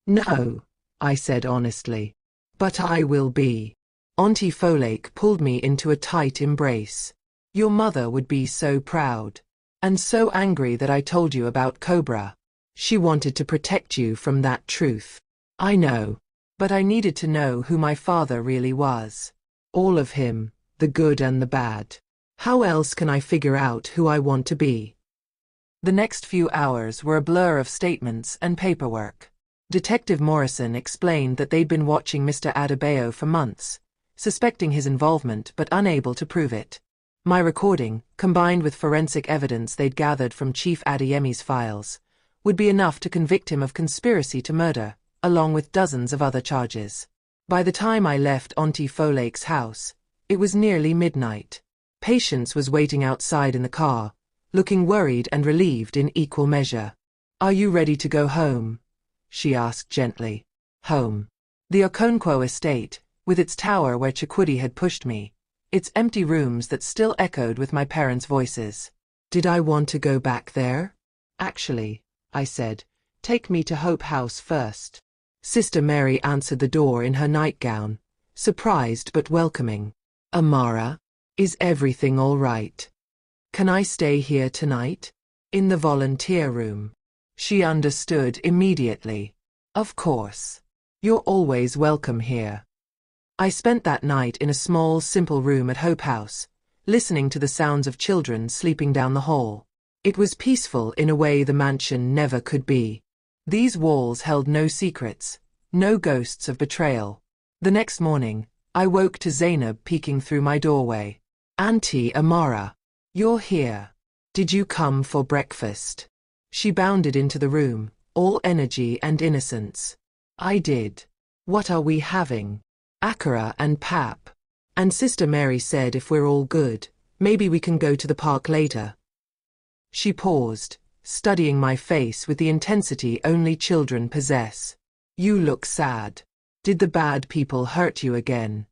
No, I said honestly. But I will be. Auntie Folake pulled me into a tight embrace. Your mother would be so proud. And so angry that I told you about Cobra. She wanted to protect you from that truth. I know. But I needed to know who my father really was. All of him, the good and the bad. How else can I figure out who I want to be? The next few hours were a blur of statements and paperwork. Detective Morrison explained that they'd been watching Mr. Adebayo for months, suspecting his involvement but unable to prove it. My recording, combined with forensic evidence they'd gathered from Chief Adeyemi's files, would be enough to convict him of conspiracy to murder, along with dozens of other charges. By the time I left Auntie Folake's house, it was nearly midnight. Patience was waiting outside in the car, looking worried and relieved in equal measure. "Are you ready to go home?" she asked gently. Home. The Okonkwo estate, with its tower where Chukwudi had pushed me, its empty rooms that still echoed with my parents' voices. Did I want to go back there? "Actually," I said, "take me to Hope House first." Sister Mary answered the door in her nightgown, surprised but welcoming. "Amara, is everything all right? Can I stay here tonight? In the volunteer room?" She understood immediately. "Of course. You're always welcome here." I spent that night in a small, simple room at Hope House, listening to the sounds of children sleeping down the hall. It was peaceful in a way the mansion never could be. These walls held no secrets, no ghosts of betrayal. The next morning, I woke to Zainab peeking through my doorway. "Auntie Amara, you're here. Did you come for breakfast?" She bounded into the room, all energy and innocence. "I did. What are we having?" "Akara and pap. And Sister Mary said if we're all good, maybe we can go to the park later." She paused, studying my face with the intensity only children possess. "You look sad. Did the bad people hurt you again?"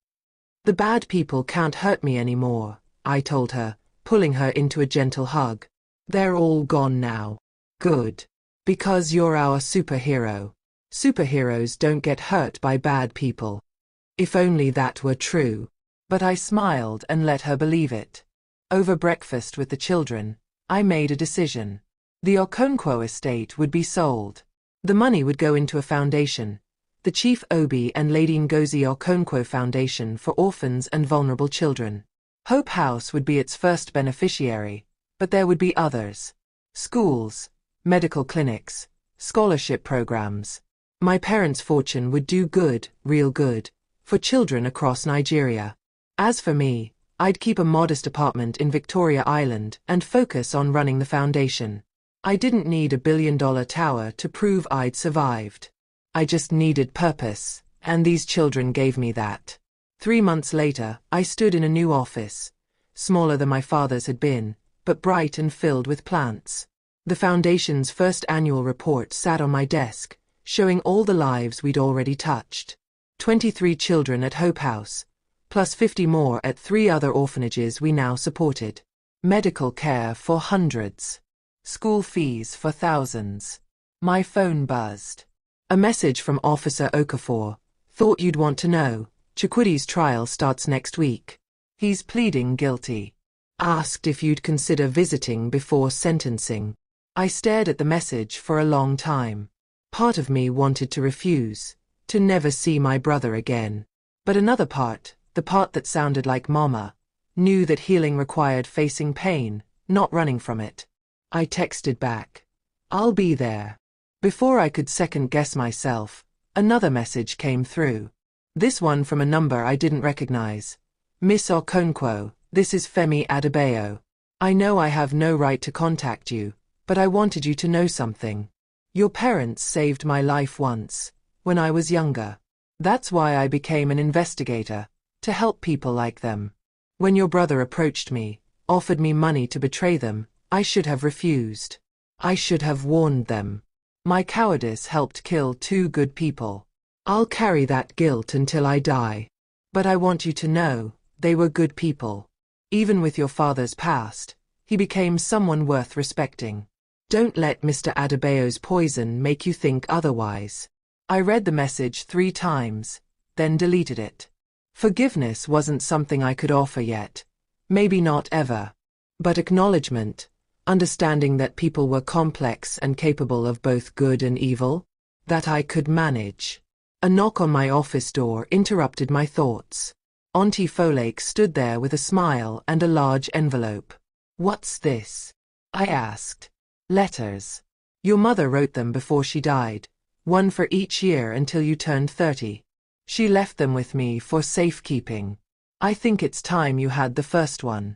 "The bad people can't hurt me anymore," I told her, pulling her into a gentle hug. "They're all gone now." "Good. Because you're our superhero. Superheroes don't get hurt by bad people." If only that were true. But I smiled and let her believe it. Over breakfast with the children, I made a decision. The Okonkwo estate would be sold. The money would go into a foundation, the Chief Obi and Lady Ngozi Okonkwo Foundation for Orphans and Vulnerable Children. Hope House would be its first beneficiary, but there would be others. Schools, medical clinics, scholarship programs. My parents' fortune would do good, real good, for children across Nigeria. As for me, I'd keep a modest apartment in Victoria Island and focus on running the foundation. I didn't need a billion-dollar tower to prove I'd survived. I just needed purpose, and these children gave me that. 3 months later, I stood in a new office, smaller than my father's had been, but bright and filled with plants. The foundation's first annual report sat on my desk, showing all the lives we'd already touched. 23 children at Hope House, plus 50 more at 3 other orphanages we now supported. Medical care for hundreds. School fees for thousands. My phone buzzed. A message from Officer Okafor. "Thought you'd want to know. Chukwidi's trial starts next week. He's pleading guilty. Asked if you'd consider visiting before sentencing." I stared at the message for a long time. Part of me wanted to refuse, to never see my brother again. But another part, the part that sounded like Mama, knew that healing required facing pain, not running from it. I texted back, "I'll be there." Before I could second-guess myself, another message came through. This one from a number I didn't recognize. "Miss Okonkwo, this is Femi Adebayo. I know I have no right to contact you, but I wanted you to know something. Your parents saved my life once, when I was younger. That's why I became an investigator, to help people like them. When your brother approached me, offered me money to betray them, I should have refused. I should have warned them. My cowardice helped kill 2 good people. I'll carry that guilt until I die. But I want you to know, they were good people. Even with your father's past, he became someone worth respecting. Don't let Mr. Adebayo's poison make you think otherwise." I read the message 3 times, then deleted it. Forgiveness wasn't something I could offer yet. Maybe not ever. But acknowledgement, understanding that people were complex and capable of both good and evil, that I could manage. A knock on my office door interrupted my thoughts. Auntie Folake stood there with a smile and a large envelope. "What's this?" I asked. Letters. Your mother wrote them before she died, one for each year until you turned 30. She left them with me for safekeeping. I think it's time you had the first one.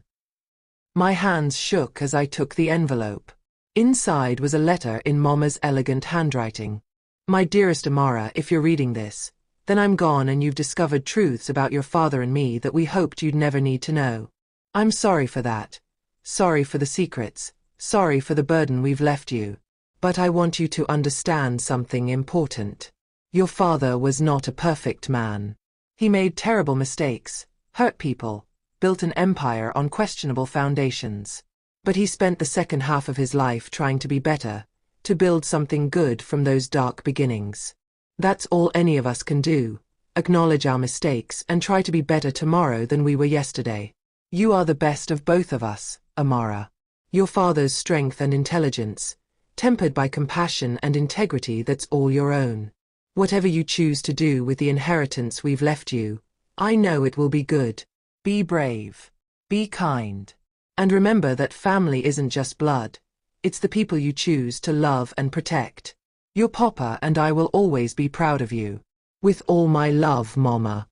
My hands shook as I took the envelope. Inside was a letter in Mama's elegant handwriting. My dearest Amara, if you're reading this, then I'm gone and you've discovered truths about your father and me that we hoped you'd never need to know. I'm sorry for that. Sorry for the secrets. Sorry for the burden we've left you. But I want you to understand something important. Your father was not a perfect man. He made terrible mistakes, hurt people, built an empire on questionable foundations. But he spent the second half of his life trying to be better, to build something good from those dark beginnings. That's all any of us can do, acknowledge our mistakes and try to be better tomorrow than we were yesterday. You are the best of both of us, Amara. Your father's strength and intelligence, tempered by compassion and integrity, that's all your own. Whatever you choose to do with the inheritance we've left you, I know it will be good. Be brave. Be kind. And remember that family isn't just blood. It's the people you choose to love and protect. Your papa and I will always be proud of you. With all my love, Mama.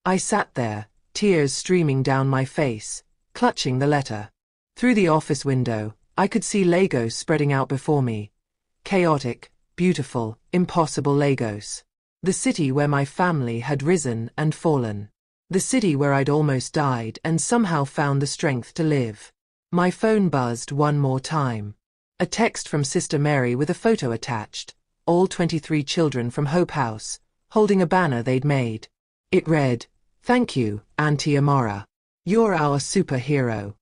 I sat there, tears streaming down my face, clutching the letter. Through the office window, I could see Legos spreading out before me. Chaotic, beautiful, impossible Legos. The city where my family had risen and fallen. The city where I'd almost died and somehow found the strength to live. My phone buzzed one more time. A text from Sister Mary with a photo attached. All 23 children from Hope House, holding a banner they'd made. It read, "Thank you, Auntie Amara. You're our superhero."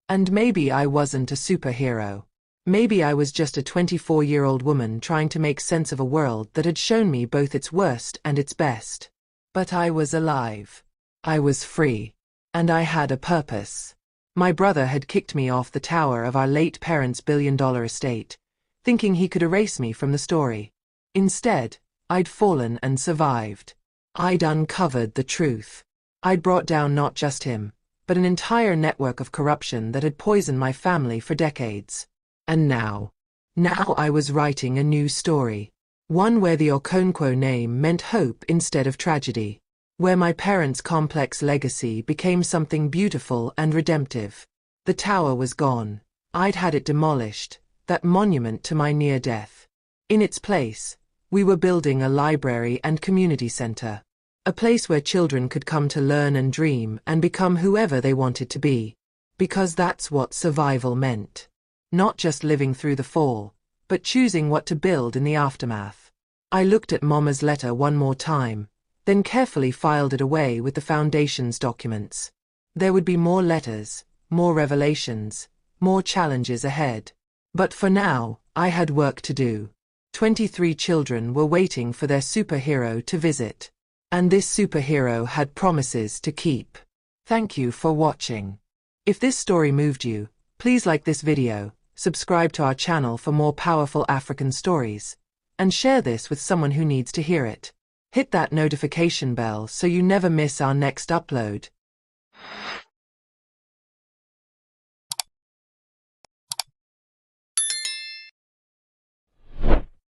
And maybe I wasn't a superhero. Maybe I was just a 24-year-old woman trying to make sense of a world that had shown me both its worst and its best. But I was alive. I was free. And I had a purpose. My brother had kicked me off the tower of our late parents' billion-dollar estate, thinking he could erase me from the story. Instead, I'd fallen and survived. I'd uncovered the truth. I'd brought down not just him, but an entire network of corruption that had poisoned my family for decades. And now I was writing a new story. One where the Okonkwo name meant hope instead of tragedy. Where my parents' complex legacy became something beautiful and redemptive. The tower was gone. I'd had it demolished, that monument to my near death. In its place, we were building a library and community center. A place where children could come to learn and dream and become whoever they wanted to be. Because that's what survival meant. Not just living through the fall, but choosing what to build in the aftermath. I looked at Mama's letter one more time, then carefully filed it away with the Foundation's documents. There would be more letters, more revelations, more challenges ahead. But for now, I had work to do. 23 children were waiting for their superhero to visit. And this superhero had promises to keep. Thank you for watching. If this story moved you, please like this video, subscribe to our channel for more powerful African stories, and share this with someone who needs to hear it. Hit that notification bell so you never miss our next upload.